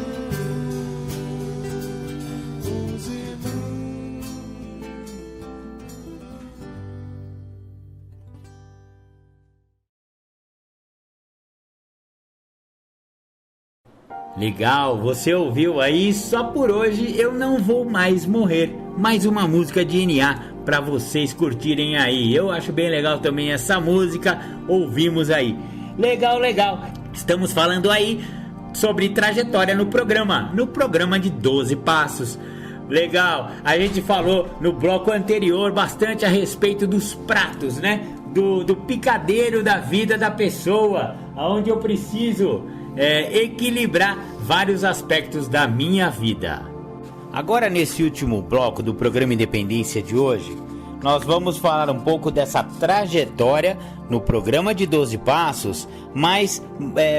Legal, você ouviu aí? Só por hoje eu não vou mais morrer. Mais uma música de NA para vocês curtirem aí. Eu acho bem legal também essa música. Ouvimos aí. Legal, legal. Estamos falando aí sobre trajetória no programa de 12 passos. Legal, a gente falou no bloco anterior bastante a respeito dos pratos, né? Do picadeiro da vida da pessoa, onde eu preciso equilibrar vários aspectos da minha vida. Agora, nesse último bloco do programa Independência de hoje, nós vamos falar um pouco dessa trajetória no programa de 12 passos, mas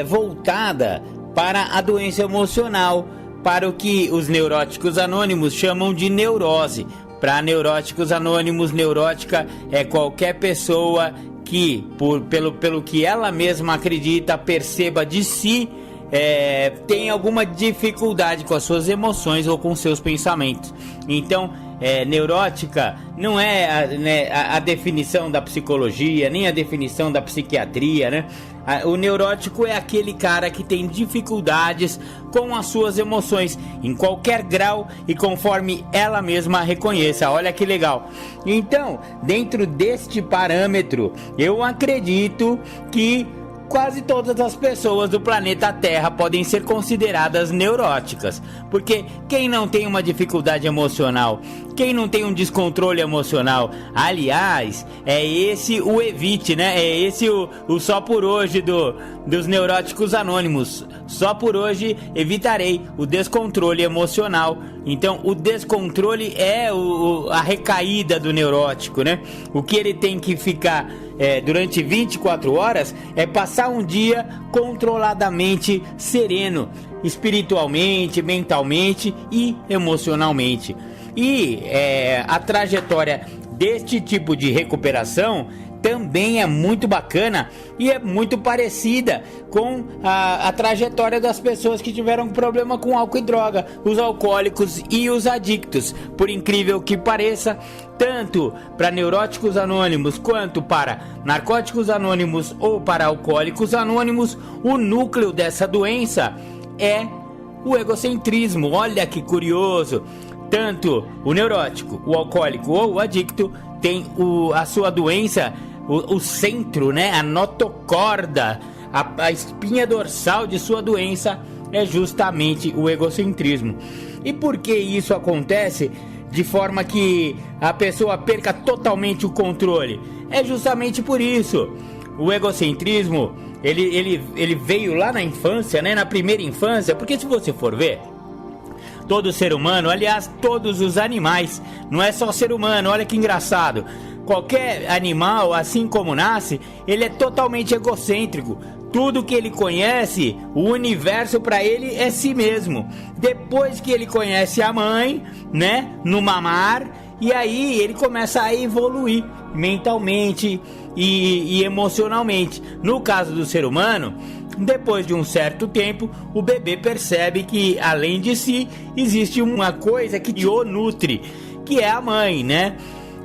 voltada para a doença emocional, para o que os neuróticos anônimos chamam de neurose. Para neuróticos anônimos, neurótica é qualquer pessoa que, pelo que ela mesma acredita, perceba de si, tem alguma dificuldade com as suas emoções ou com seus pensamentos. Então, neurótica não é a definição da psicologia, nem a definição da psiquiatria, né? O neurótico é aquele cara que tem dificuldades com as suas emoções, em qualquer grau e conforme ela mesma reconheça. Olha que legal. Então, dentro deste parâmetro, eu acredito que quase todas as pessoas do planeta Terra podem ser consideradas neuróticas, porque quem não tem uma dificuldade emocional, quem não tem um descontrole emocional, aliás, é esse o evite, né? É esse o só por hoje dos neuróticos anônimos. Só por hoje evitarei o descontrole emocional. Então, o descontrole é a recaída do neurótico, né? O que ele tem que ficar durante 24 horas é passar um dia controladamente sereno, espiritualmente, mentalmente e emocionalmente. E a trajetória deste tipo de recuperação também é muito bacana e é muito parecida com a trajetória das pessoas que tiveram problema com álcool e droga, os alcoólicos e os adictos. Por incrível que pareça, tanto para neuróticos anônimos quanto para narcóticos anônimos ou para alcoólicos anônimos, o núcleo dessa doença é o egocentrismo. Olha que curioso! Tanto o neurótico, o alcoólico ou o adicto tem a sua doença, o centro, né, a notocorda, a espinha dorsal de sua doença é justamente o egocentrismo. E por que isso acontece de forma que a pessoa perca totalmente o controle? É justamente por isso. O egocentrismo, ele veio lá na infância, né, na primeira infância, porque se você for ver, todo ser humano, aliás, todos os animais, não é só ser humano, olha que engraçado. qualquer animal, assim como nasce, ele é totalmente egocêntrico. Tudo que ele conhece, o universo para ele é si mesmo. Depois que ele conhece a mãe, né, no mamar, e aí ele começa a evoluir mentalmente e emocionalmente. No caso do ser humano, depois de um certo tempo, o bebê percebe que além de si, existe uma coisa que o nutre, que é a mãe, né?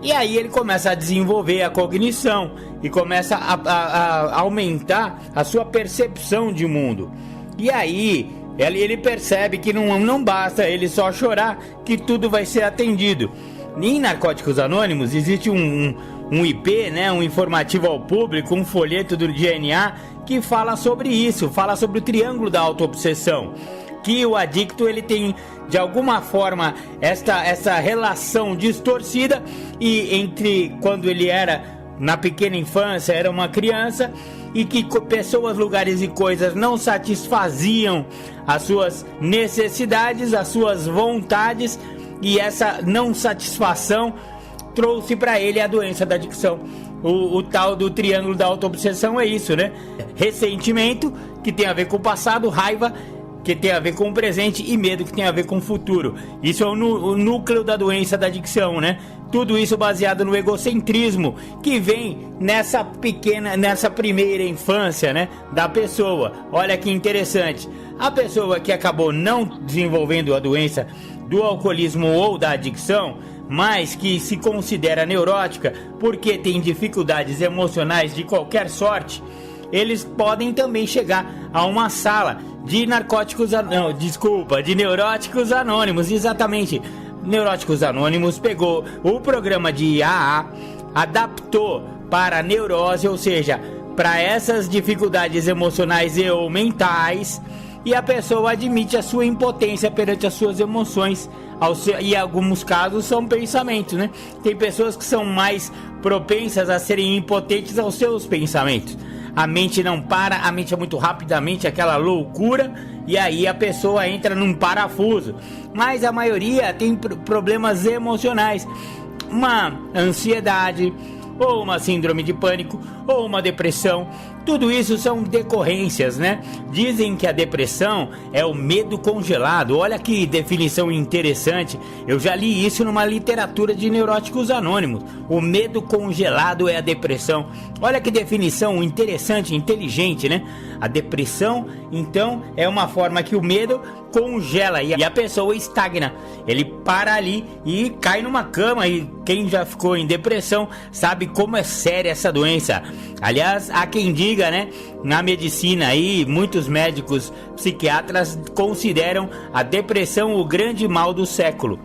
E aí ele começa a desenvolver a cognição e começa a aumentar a sua percepção de mundo. E aí ele percebe que não basta ele só chorar, que tudo vai ser atendido. Em Narcóticos Anônimos existe um IP, né, um informativo ao público, um folheto do DNA que fala sobre isso, fala sobre o triângulo da autoobsessão, que o adicto ele tem de alguma forma essa relação distorcida e entre quando ele era na pequena infância, era uma criança, e que pessoas, lugares e coisas não satisfaziam as suas necessidades, as suas vontades, e essa não satisfação trouxe para ele a doença da adicção. O tal do triângulo da autoobsessão é isso, né? Ressentimento, que tem a ver com o passado, raiva, que tem a ver com o presente, e medo, que tem a ver com o futuro. Isso é o núcleo da doença da adicção, né? Tudo isso baseado no egocentrismo, que vem nessa primeira infância, né, da pessoa. Olha que interessante. A pessoa que acabou não desenvolvendo a doença do alcoolismo ou da adicção, mas que se considera neurótica porque tem dificuldades emocionais de qualquer sorte, eles podem também chegar a uma sala de de Neuróticos Anônimos. Exatamente. Neuróticos Anônimos pegou o programa de AA, adaptou para a neurose, ou seja, para essas dificuldades emocionais e ou mentais, e a pessoa admite a sua impotência perante as suas emoções, e em alguns casos são pensamentos, né? Tem pessoas que são mais propensas a serem impotentes aos seus pensamentos. A mente não para, a mente é muito rapidamente aquela loucura, e aí a pessoa entra num parafuso. Mas a maioria tem problemas emocionais, uma ansiedade, ou uma síndrome de pânico, ou uma depressão. Tudo isso são decorrências, né? Dizem que a depressão é o medo congelado. Olha que definição interessante. Eu já li isso numa literatura de Neuróticos Anônimos. O medo congelado é a depressão. Olha que definição interessante, inteligente, né? A depressão, então, é uma forma que o medo congela e a pessoa estagna. Ele para ali e cai numa cama, e quem já ficou em depressão sabe como é séria essa doença. Aliás, há quem diga, né, na medicina aí, muitos médicos psiquiatras consideram a depressão o grande mal do século.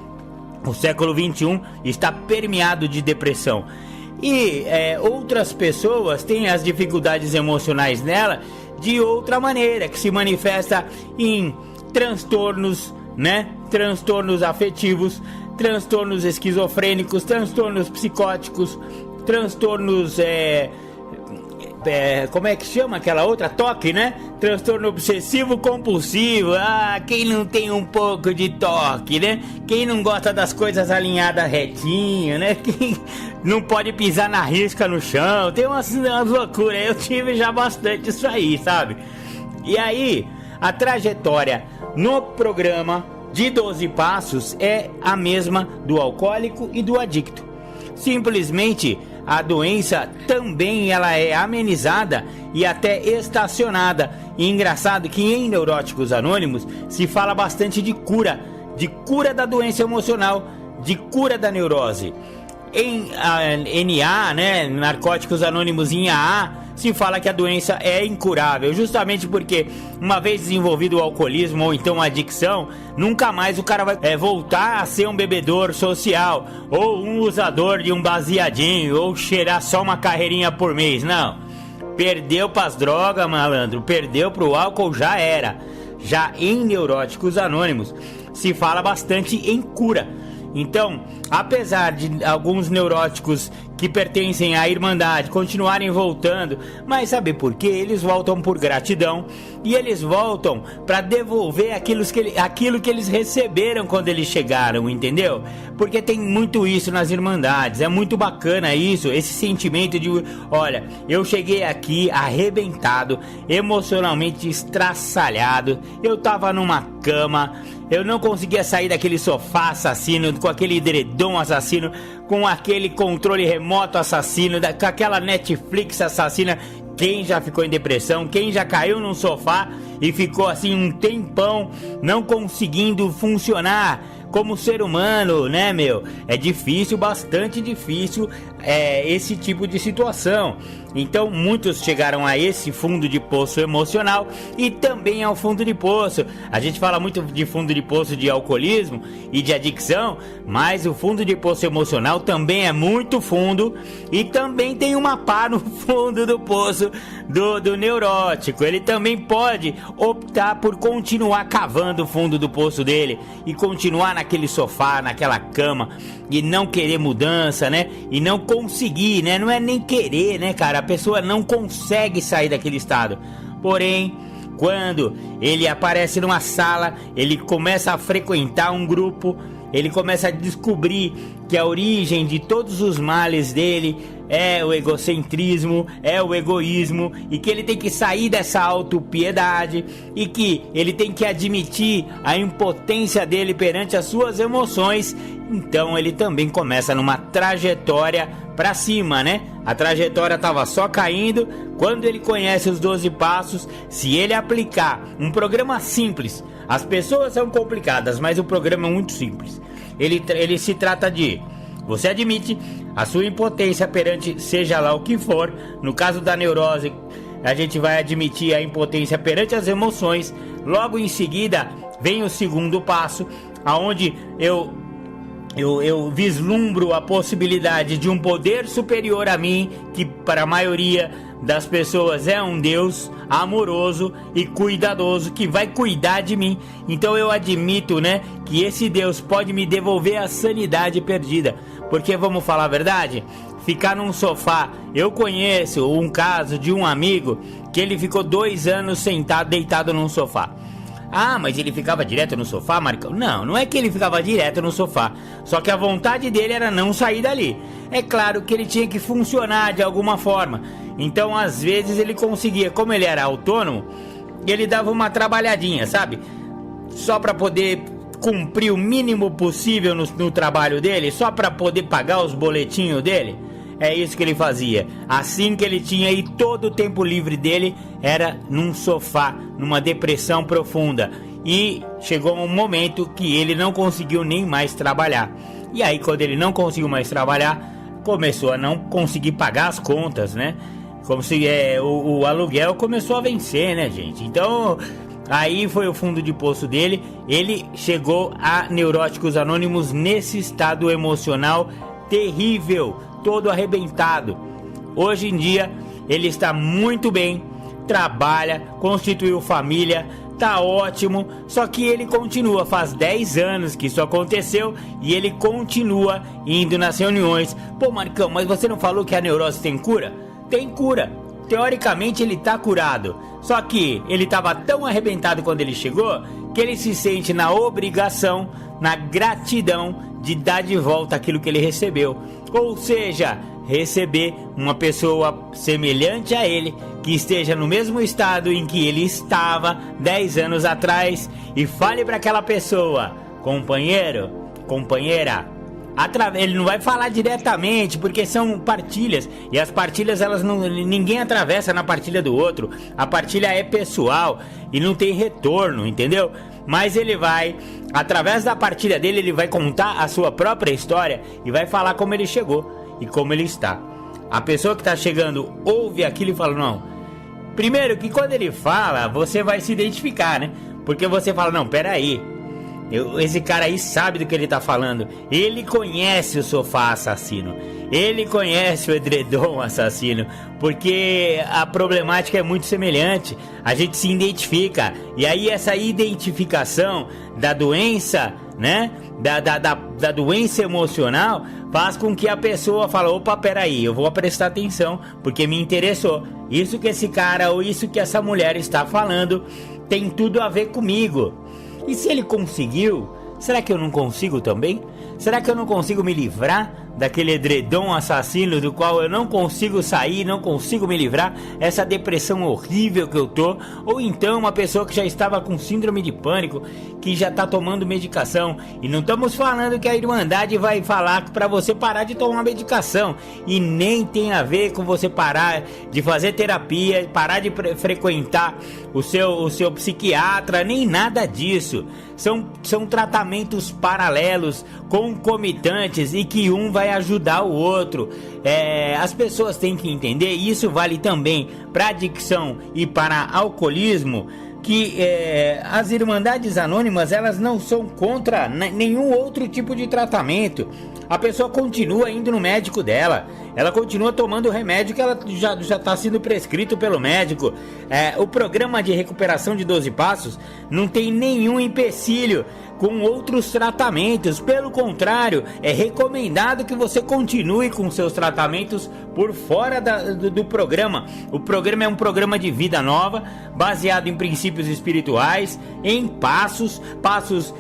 O século XXI está permeado de depressão. E outras pessoas têm as dificuldades emocionais nela de outra maneira, que se manifesta em transtornos, né? Transtornos afetivos, transtornos esquizofrênicos, transtornos psicóticos, transtornos como é que chama aquela outra? TOC, né? Transtorno obsessivo compulsivo. Ah, quem não tem um pouco de TOC, né? Quem não gosta das coisas alinhadas retinho, né? Quem não pode pisar na risca no chão. Tem umas loucuras. Eu tive já bastante isso aí, sabe? E aí, a trajetória no programa de 12 passos é a mesma do alcoólico e do adicto. Simplesmente a doença também ela é amenizada e até estacionada. E engraçado que em Neuróticos Anônimos se fala bastante de cura da doença emocional, de cura da neurose. Em NA, né, Narcóticos Anônimos em AA, se fala que a doença é incurável, justamente porque uma vez desenvolvido o alcoolismo ou então a adicção, nunca mais o cara vai voltar a ser um bebedor social, ou um usador de um baseadinho, ou cheirar só uma carreirinha por mês. Não, perdeu pras drogas, malandro, perdeu pro álcool, já era. Já em Neuróticos Anônimos se fala bastante em cura. Então, apesar de alguns neuróticos que pertencem à Irmandade continuarem voltando, mas sabe por quê? Eles voltam por gratidão e eles voltam para devolver aquilo que eles receberam quando eles chegaram, entendeu? Porque tem muito isso nas Irmandades, é muito bacana isso, esse sentimento de, olha, eu cheguei aqui arrebentado, emocionalmente estraçalhado, eu tava numa cama, eu não conseguia sair daquele sofá assassino, com aquele edredom assassino, com aquele controle remoto assassino, com aquela Netflix assassina. Quem já ficou em depressão, quem já caiu num sofá e ficou assim um tempão não conseguindo funcionar como ser humano, né, meu? É difícil, bastante difícil esse tipo de situação. Então muitos chegaram a esse fundo de poço emocional e também ao fundo de poço. A gente fala muito de fundo de poço de alcoolismo e de adicção, mas o fundo de poço emocional também é muito fundo e também tem uma pá no fundo do poço do neurótico. Ele também pode optar por continuar cavando o fundo do poço dele e continuar naquele sofá, naquela cama e não querer mudança, né? E não conseguir, né? Não é nem querer, né, cara? A pessoa não consegue sair daquele estado. Porém, quando ele aparece numa sala, ele começa a frequentar um grupo, ele começa a descobrir que a origem de todos os males dele é o egocentrismo, é o egoísmo, e que ele tem que sair dessa autopiedade e que ele tem que admitir a impotência dele perante as suas emoções. Então ele também começa numa trajetória pra cima, né? A trajetória tava só caindo. Quando ele conhece os 12 passos, se ele aplicar um programa simples, as pessoas são complicadas, mas o programa é muito simples. Ele se trata de: você admite a sua impotência perante seja lá o que for. No caso da neurose, a gente vai admitir a impotência perante as emoções. Logo em seguida vem o segundo passo, aonde eu vislumbro a possibilidade de um poder superior a mim, que para a maioria das pessoas é um Deus amoroso e cuidadoso, que vai cuidar de mim. Então eu admito, né, que esse Deus pode me devolver a sanidade perdida. Porque, vamos falar a verdade, ficar num sofá, eu conheço um caso de um amigo que ele ficou 2 anos deitado num sofá. Ah, mas ele ficava direto no sofá, Marcão? Não, não é que ele ficava direto no sofá. Só que a vontade dele era não sair dali. É claro que ele tinha que funcionar de alguma forma. Então, às vezes, ele conseguia, como ele era autônomo, ele dava uma trabalhadinha, sabe? Só para poder cumprir o mínimo possível no trabalho dele, só para poder pagar os boletinhos dele. É isso que ele fazia. Assim que ele tinha, e todo o tempo livre dele era num sofá, numa depressão profunda. E chegou um momento que ele não conseguiu nem mais trabalhar. E aí, quando ele não conseguiu mais trabalhar, começou a não conseguir pagar as contas, né? Como se o aluguel começou a vencer, né, gente? Então, aí foi o fundo de poço dele. Ele chegou a Neuróticos Anônimos nesse estado emocional terrível, todo arrebentado. Hoje em dia ele está muito bem, trabalha, constituiu família, tá ótimo. Só que ele continua, faz 10 anos que isso aconteceu e ele continua indo nas reuniões. Pô, Marcão, mas você não falou que a neurose tem cura? Tem cura, teoricamente ele tá curado. Só que ele tava tão arrebentado quando ele chegou que ele se sente na obrigação, na gratidão de dar de volta aquilo que ele recebeu. Ou seja, receber uma pessoa semelhante a ele, que esteja no mesmo estado em que ele estava 10 anos atrás, e fale para aquela pessoa: companheiro, companheira. Ele não vai falar diretamente, porque são partilhas, e as partilhas, ninguém atravessa na partilha do outro. A partilha é pessoal e não tem retorno, entendeu? Mas ele vai, através da partilha dele, ele vai contar a sua própria história e vai falar como ele chegou e como ele está. A pessoa que está chegando ouve aquilo e fala: não. Primeiro que quando ele fala, você vai se identificar, né? Porque você fala: não, peraí, esse cara aí sabe do que ele tá falando. Ele conhece o sofá assassino, ele conhece o edredom assassino, porque a problemática é muito semelhante. A gente se identifica, e aí essa identificação da doença né, da doença emocional, faz com que a pessoa fale, opa, peraí, eu vou prestar atenção, porque me interessou. Isso que esse cara ou isso que essa mulher está falando tem tudo a ver comigo. E se ele conseguiu, será que eu não consigo também? Será que eu não consigo me livrar daquele edredom assassino do qual eu não consigo sair, não consigo me livrar, essa depressão horrível que eu tô? Ou então uma pessoa que já estava com síndrome de pânico, que já tá tomando medicação, e não estamos falando que a Irmandade vai falar para você parar de tomar medicação, e nem tem a ver com você parar de fazer terapia, parar de frequentar o seu psiquiatra, nem nada disso. São tratamentos paralelos, concomitantes, e que um vai ajudar o outro. As pessoas têm que entender, e isso vale também para adicção e para alcoolismo, que as Irmandades Anônimas, elas não são contra nenhum outro tipo de tratamento. A pessoa continua indo no médico dela, ela continua tomando o remédio que ela já está sendo prescrito pelo médico. O programa de recuperação de 12 passos não tem nenhum empecilho com outros tratamentos. Pelo contrário, é recomendado que você continue com seus tratamentos por fora do programa. O programa é um programa de vida nova, baseado em princípios espirituais, em passos. Passos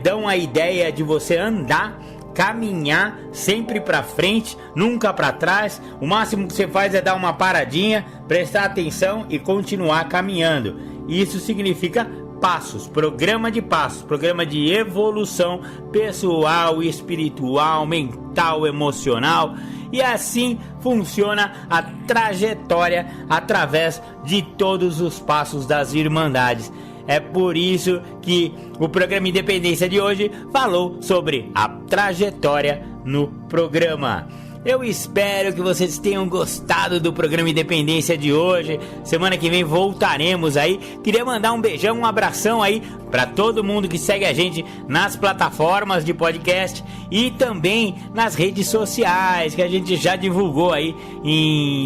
dão a ideia de você andar, caminhar sempre para frente, nunca para trás. O máximo que você faz é dar uma paradinha, prestar atenção e continuar caminhando. Isso significa passos, programa de passos, programa de evolução pessoal, espiritual, mental, emocional. E assim funciona a trajetória através de todos os passos das Irmandades. É por isso que o programa Independência de hoje falou sobre a trajetória no programa. Eu espero que vocês tenham gostado do programa Independência de hoje. Semana que vem voltaremos aí. Queria mandar um beijão, um abração aí para todo mundo que segue a gente nas plataformas de podcast e também nas redes sociais, que a gente já divulgou aí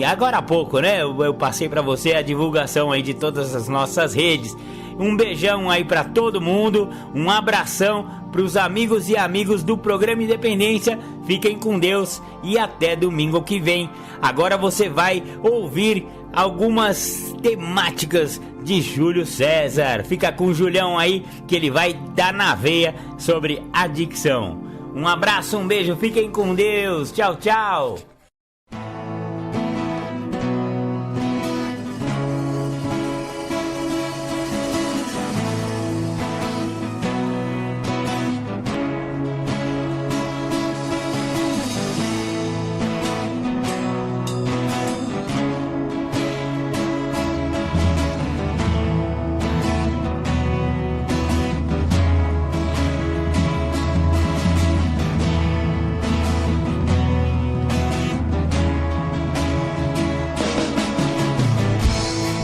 agora há pouco, né? Eu passei para você a divulgação aí de todas as nossas redes. Um beijão aí pra todo mundo, um abração pros amigos e amigos do programa Independência. Fiquem com Deus e até domingo que vem. Agora você vai ouvir algumas temáticas de Júlio César. Fica com o Julião aí que ele vai dar na veia sobre adicção. Um abraço, um beijo, fiquem com Deus. Tchau, tchau.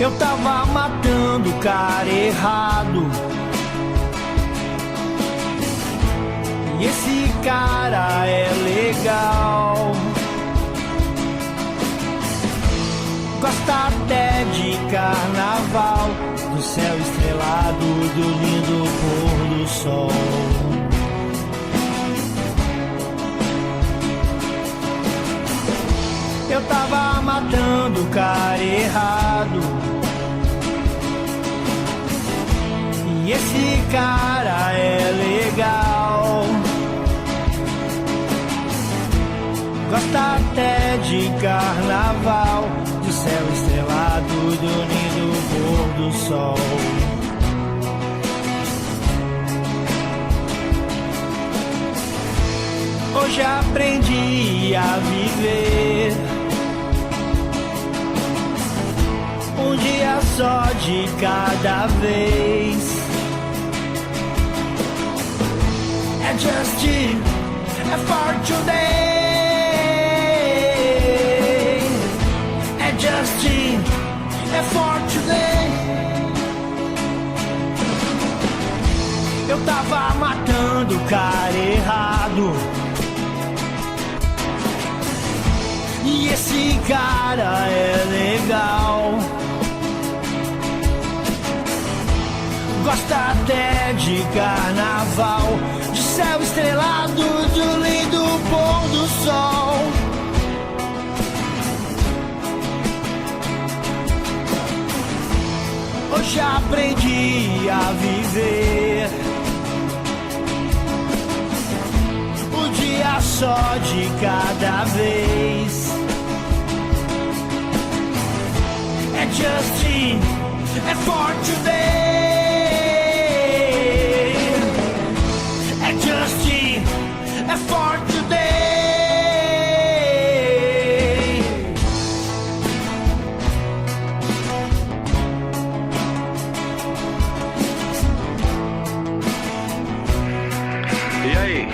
Eu tava matando o cara errado, e esse cara é legal. Gosta até de carnaval, do céu estrelado, do lindo pôr do sol. Eu tava matando o cara errado, e esse cara é legal. Gosta até de carnaval, do céu estrelado, do lindo pôr do sol. Hoje aprendi a viver um dia só de cada vez. É just for today. É just for today. Eu tava matando o cara errado, e esse cara é legal. Gosta até de carnaval, de céu estrelado, do lindo pôr do sol. Hoje aprendi a viver o dia só de cada vez. É Justin, é for today. É Justin, é for today. E aí,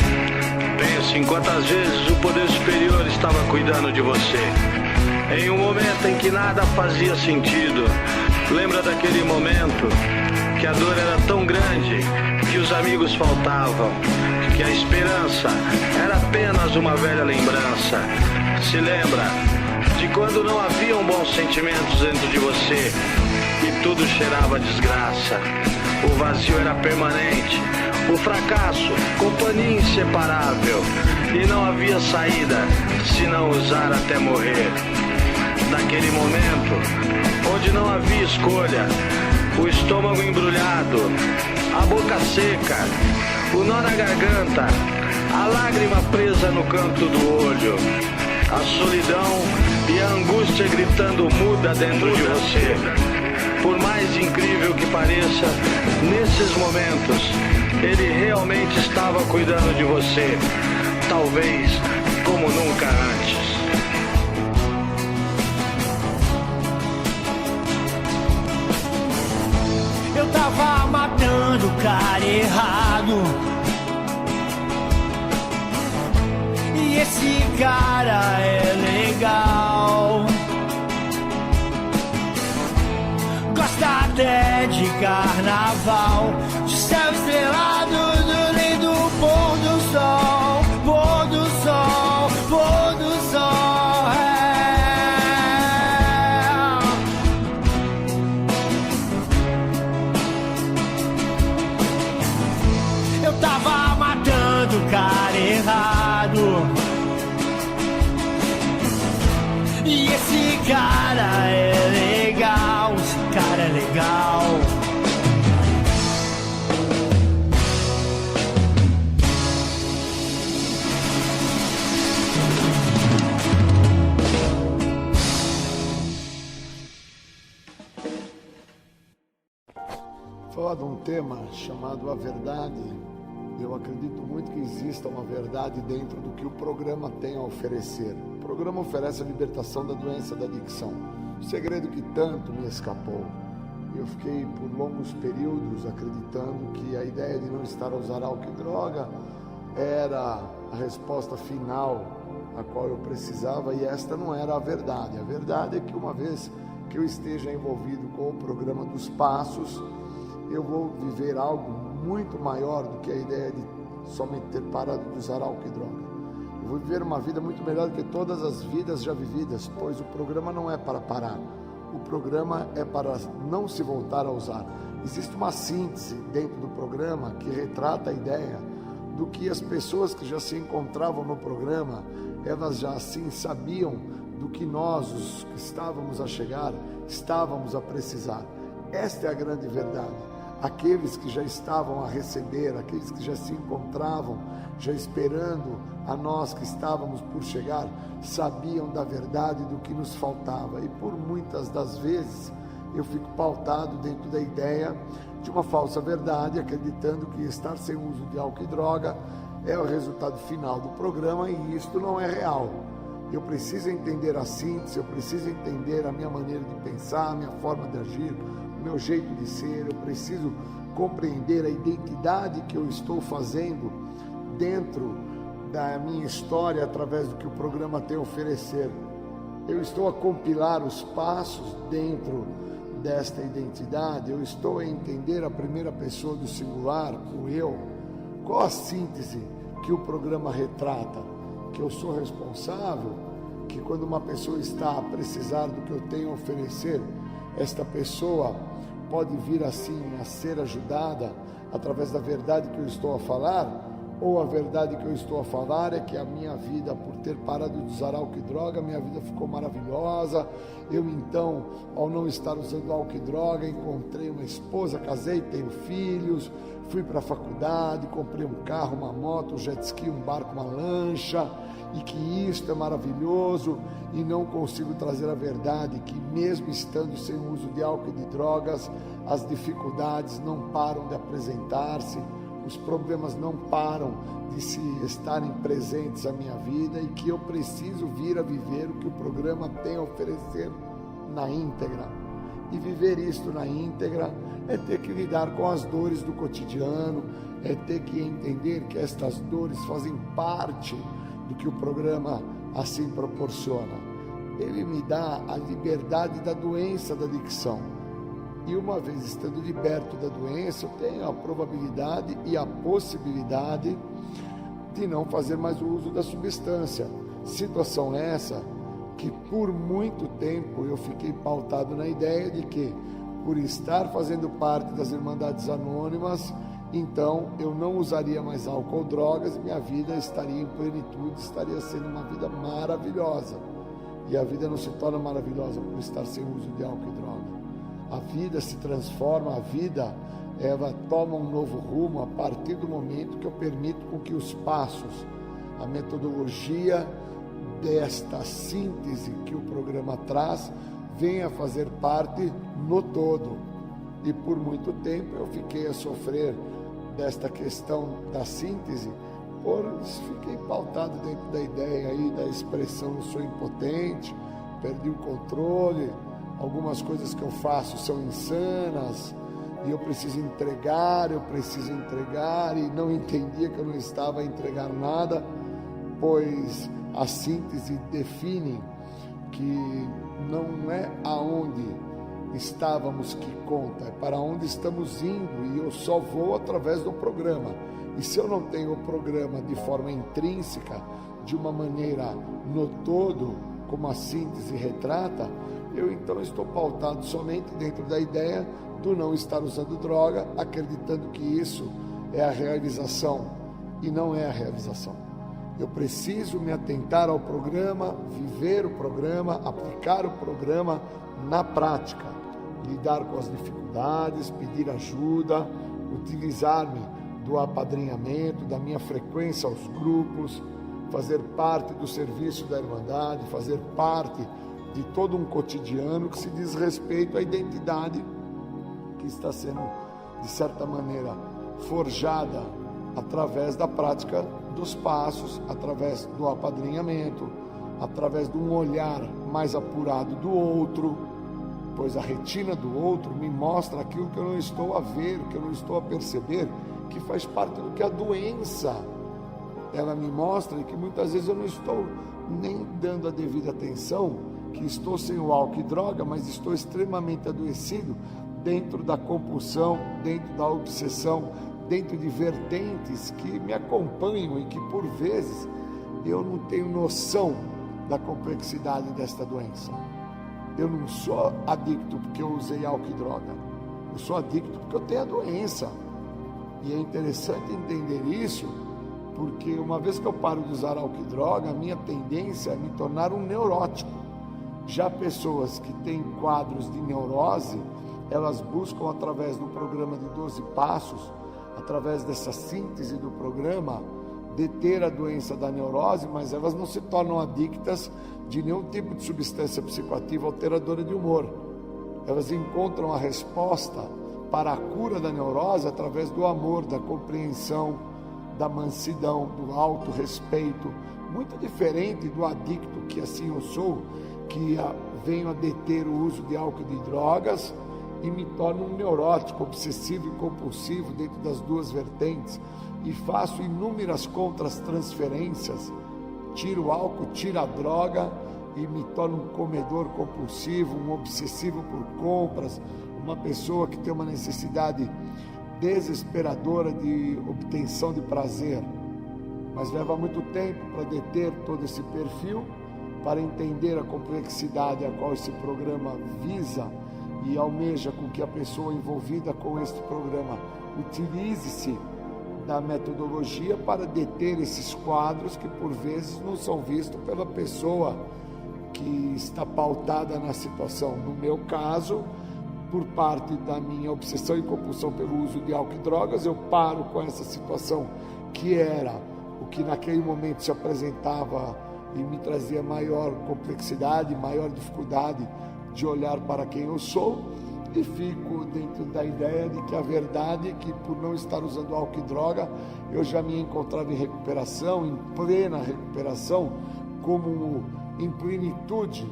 pense em quantas vezes o poder superior estava cuidando de você. Em um momento em que nada fazia sentido. Lembra daquele momento que a dor era tão grande que os amigos faltavam, que a esperança era apenas uma velha lembrança. Se lembra de quando não haviam bons sentimentos dentro de você e tudo cheirava desgraça. O vazio era permanente, o fracasso, companhia inseparável, e não havia saída se não usar até morrer. Naquele momento, onde não havia escolha, o estômago embrulhado, a boca seca, o nó na garganta, a lágrima presa no canto do olho, a solidão e a angústia gritando muda dentro de você. Por mais incrível que pareça, nesses momentos, ele realmente estava cuidando de você, talvez como nunca antes. Eu tava matando o cara errado, e esse cara é legal. Gosta até de carnaval, de céu estrelado, do lindo pôr do sol. Pôr do sol, pôr do sol, Eu tava matando o cara errado, e esse cara é legal, esse cara é legal. Falar de um tema chamado a verdade. Eu acredito muito que exista uma verdade dentro do que o programa tem a oferecer. O programa oferece a libertação da doença da adicção, o segredo que tanto me escapou. Eu fiquei por longos períodos acreditando que a ideia de não estar a usar álcool e droga era a resposta final a qual eu precisava, e esta não era a verdade. A verdade é que uma vez que eu esteja envolvido com o programa dos passos, eu vou viver algo muito maior do que a ideia de somente ter parado de usar álcool e droga. Eu vou viver uma vida muito melhor do que todas as vidas já vividas, pois o programa não é para parar. O programa é para não se voltar a usar. Existe uma síntese dentro do programa que retrata a ideia do que as pessoas que já se encontravam no programa, elas já assim sabiam do que nós, os que estávamos a chegar, estávamos a precisar. Esta é a grande verdade. Aqueles que já estavam a receber, aqueles que já se encontravam, já esperando a nós que estávamos por chegar, sabiam da verdade do que nos faltava. E por muitas das vezes eu fico pautado dentro da ideia de uma falsa verdade, acreditando que estar sem uso de álcool e droga é o resultado final do programa, e isto não é real. Eu preciso entender a síntese, eu preciso entender a minha maneira de pensar, a minha forma de agir, o meu jeito de ser. Eu preciso compreender a identidade que eu estou fazendo dentro da minha história através do que o programa tem a oferecer. Eu estou a compilar os passos dentro desta identidade, eu estou a entender a primeira pessoa do singular, o eu. Qual a síntese que o programa retrata? Que eu sou responsável, que quando uma pessoa está a precisar do que eu tenho a oferecer, esta pessoa pode vir assim a ser ajudada através da verdade que eu estou a falar, ou a verdade que eu estou a falar é que a minha vida, por ter parado de usar álcool e droga, minha vida ficou maravilhosa. Eu então, ao não estar usando álcool e droga, encontrei uma esposa, casei, tenho filhos, fui para a faculdade, comprei um carro, uma moto, um jet ski, um barco, uma lancha, e que isto é maravilhoso, e não consigo trazer a verdade que mesmo estando sem o uso de álcool e de drogas, as dificuldades não param de apresentar-se, os problemas não param de se estarem presentes à minha vida, e que eu preciso vir a viver o que o programa tem a oferecer na íntegra. E viver isto na íntegra é ter que lidar com as dores do cotidiano, é ter que entender que estas dores fazem parte do que o programa assim proporciona. Ele me dá a liberdade da doença da adicção. E uma vez estando liberto da doença, eu tenho a probabilidade e a possibilidade de não fazer mais o uso da substância. Situação essa que por muito tempo eu fiquei pautado na ideia de que, por estar fazendo parte das Irmandades Anônimas, então eu não usaria mais álcool ou drogas, minha vida estaria em plenitude, estaria sendo uma vida maravilhosa. E a vida não se torna maravilhosa por estar sem uso de álcool e droga. A vida se transforma, a vida ela toma um novo rumo a partir do momento que eu permito com que os passos, a metodologia desta síntese que o programa traz, venha fazer parte no todo. E por muito tempo eu fiquei a sofrer desta questão da síntese, fiquei pautado dentro da ideia aí da expressão eu sou impotente, perdi o controle, algumas coisas que eu faço são insanas, e eu preciso entregar, e não entendia que eu não estava a entregar nada, pois a síntese define que não é aonde estávamos que conta, é para onde estamos indo, e eu só vou através do programa. E se eu não tenho o programa de forma intrínseca, de uma maneira no todo, como a síntese retrata, eu então estou pautado somente dentro da ideia do não estar usando droga, acreditando que isso é a realização, e não é a realização. Eu preciso me atentar ao programa, viver o programa, aplicar o programa na prática, lidar com as dificuldades, pedir ajuda, utilizar-me do apadrinhamento, da minha frequência aos grupos, fazer parte do serviço da Irmandade, fazer parte de todo um cotidiano que se diz respeito à identidade que está sendo, de certa maneira, forjada através da prática dos passos, através do apadrinhamento, através de um olhar mais apurado do outro, pois a retina do outro me mostra aquilo que eu não estou a ver, que eu não estou a perceber, que faz parte do que a doença ela me mostra, e que muitas vezes eu não estou nem dando a devida atenção, que estou sem o álcool e droga, mas estou extremamente adoecido dentro da compulsão, dentro da obsessão, dentro de vertentes que me acompanham e que por vezes eu não tenho noção da complexidade desta doença. Eu não sou adicto porque eu usei álcool e droga, eu sou adicto porque eu tenho a doença. E é interessante entender isso, porque uma vez que eu paro de usar álcool e droga, a minha tendência é me tornar um neurótico. Já pessoas que têm quadros de neurose, elas buscam através do programa de 12 passos, através dessa síntese do programa, deter a doença da neurose, mas elas não se tornam adictas de nenhum tipo de substância psicoativa alteradora de humor. Elas encontram a resposta para a cura da neurose através do amor, da compreensão, da mansidão, do autorrespeito, muito diferente do adicto que assim eu sou, que venho a deter o uso de álcool e de drogas e me torno um neurótico, obsessivo e compulsivo dentro das duas vertentes, e faço inúmeras contratransferências, tiro o álcool, tiro a droga e me torno um comedor compulsivo, um obsessivo por compras, uma pessoa que tem uma necessidade desesperadora de obtenção de prazer, mas leva muito tempo para deter todo esse perfil, para entender a complexidade a qual esse programa visa e almeja com que a pessoa envolvida com este programa utilize-se da metodologia para deter esses quadros que por vezes não são vistos pela pessoa que está pautada na situação. No meu caso, por parte da minha obsessão e compulsão pelo uso de álcool e drogas, eu paro com essa situação que era o que naquele momento se apresentava e me trazia maior complexidade, maior dificuldade de olhar para quem eu sou, e fico dentro da ideia de que a verdade é que, por não estar usando álcool e droga, eu já me encontrava em recuperação, em plena recuperação, como em plenitude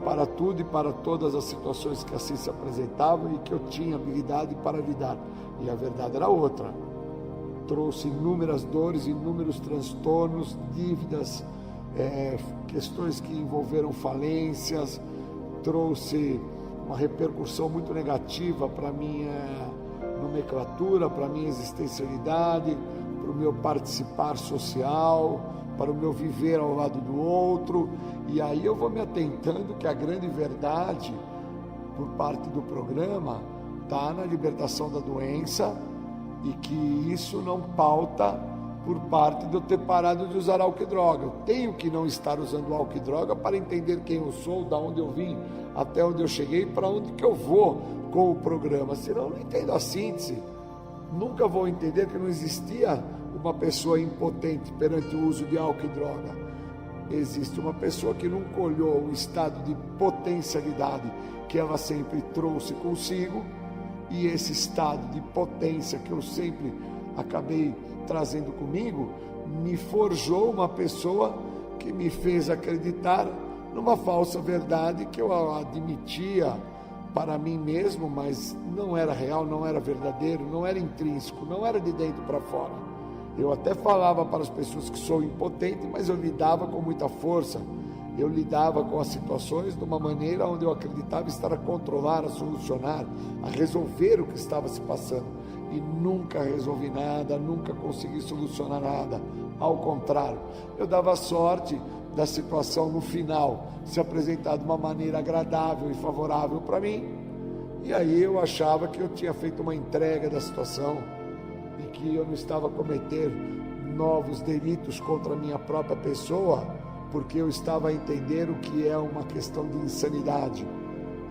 para tudo e para todas as situações que assim se apresentavam e que eu tinha habilidade para lidar. E a verdade era outra. Trouxe inúmeras dores, inúmeros transtornos, dívidas, questões que envolveram falências, trouxe uma repercussão muito negativa para a minha nomenclatura, para a minha existencialidade, para o meu participar social, para o meu viver ao lado do outro. E aí eu vou me atentando que a grande verdade, por parte do programa, está na libertação da doença, e que isso não pauta por parte de eu ter parado de usar álcool e droga. Eu tenho que não estar usando álcool e droga para entender quem eu sou, da onde eu vim, até onde eu cheguei, para onde que eu vou com o programa. Senão eu não entendo a síntese. Nunca vou entender que não existia uma pessoa impotente perante o uso de álcool e droga. Existe uma pessoa que nunca olhou o estado de potencialidade que ela sempre trouxe consigo, e esse estado de potência que eu sempre acabei trazendo comigo, me forjou uma pessoa que me fez acreditar numa falsa verdade que eu admitia para mim mesmo, mas não era real, não era verdadeiro, não era intrínseco, não era de dentro para fora. Eu até falava para as pessoas que sou impotente, mas eu lidava com muita força. Eu lidava com as situações de uma maneira onde eu acreditava estar a controlar, a solucionar, a resolver o que estava se passando. E nunca resolvi nada, nunca consegui solucionar nada. Ao contrário, eu dava sorte da situação no final se apresentar de uma maneira agradável e favorável para mim. E aí eu achava que eu tinha feito uma entrega da situação e que eu não estava a cometer novos delitos contra a minha própria pessoa, porque eu estava a entender o que é uma questão de insanidade.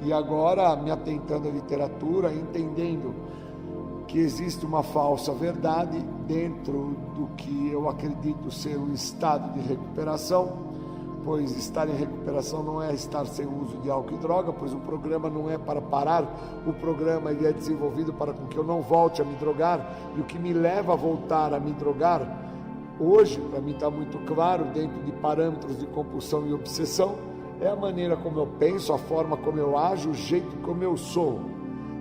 E agora, me atentando à literatura, entendendo que existe uma falsa verdade dentro do que eu acredito ser um estado de recuperação, pois estar em recuperação não é estar sem o uso de álcool e droga, pois o programa não é para parar, o programa ele é desenvolvido para que eu não volte a me drogar, e o que me leva a voltar a me drogar, hoje, para mim está muito claro, dentro de parâmetros de compulsão e obsessão, é a maneira como eu penso, a forma como eu ajo, o jeito como eu sou.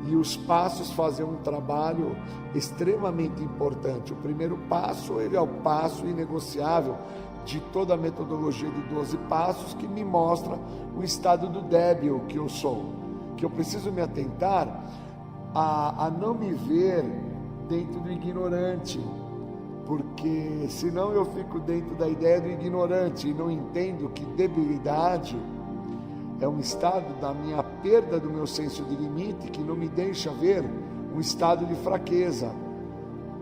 E os passos fazem um trabalho extremamente importante. O primeiro passo, ele é o passo inegociável de toda a metodologia de 12 passos, que me mostra o estado do débil que eu sou. Que eu preciso me atentar a não me ver dentro do ignorante, porque senão eu fico dentro da ideia do ignorante e não entendo que debilidade é um estado da minha perda do meu senso de limite, que não me deixa ver um estado de fraqueza.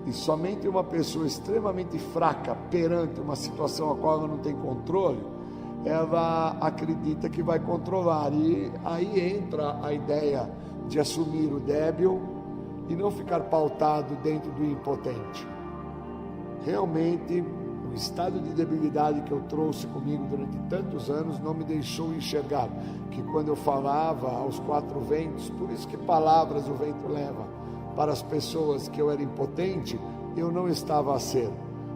E somente uma pessoa extremamente fraca perante uma situação a qual ela não tem controle, ela acredita que vai controlar, e aí entra a ideia de assumir o débil e não ficar pautado dentro do impotente. Realmente, o estado de debilidade que eu trouxe comigo durante tantos anos não me deixou enxergar que quando eu falava aos quatro ventos, por isso que palavras o vento leva, para as pessoas que eu era impotente, eu não estava a ser,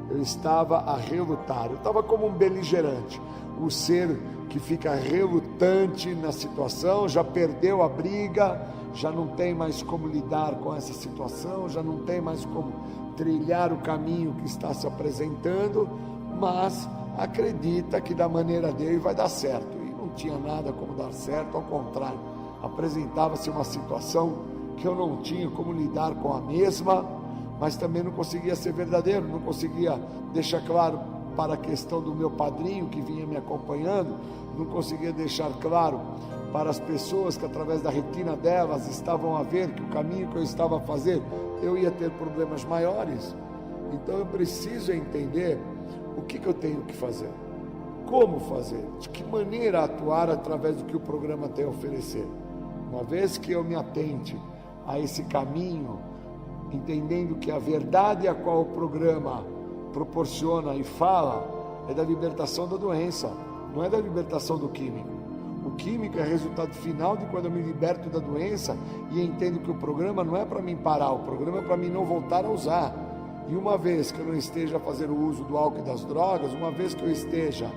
eu estava a relutar, eu estava como um beligerante, o ser que fica relutante na situação, já perdeu a briga, já não tem mais como lidar com essa situação, já não tem mais como trilhar o caminho que está se apresentando, mas acredita que da maneira dele vai dar certo, e não tinha nada como dar certo, ao contrário, apresentava-se uma situação que eu não tinha como lidar com a mesma, mas também não conseguia ser verdadeiro, não conseguia deixar claro para a questão do meu padrinho que vinha me acompanhando, não conseguia deixar claro para as pessoas que através da retina delas estavam a ver que o caminho que eu estava a fazer, eu ia ter problemas maiores. Então eu preciso entender o que eu tenho que fazer, como fazer, de que maneira atuar através do que o programa tem a oferecer. Uma vez que eu me atente a esse caminho, entendendo que a verdade a qual o programa proporciona e fala é da libertação da doença, não é da libertação do químico. O químico é resultado final de quando eu me liberto da doença e entendo que o programa não é para mim parar, o programa é para mim não voltar a usar. E uma vez que eu não esteja a fazer o uso do álcool e das drogas, uma vez que eu esteja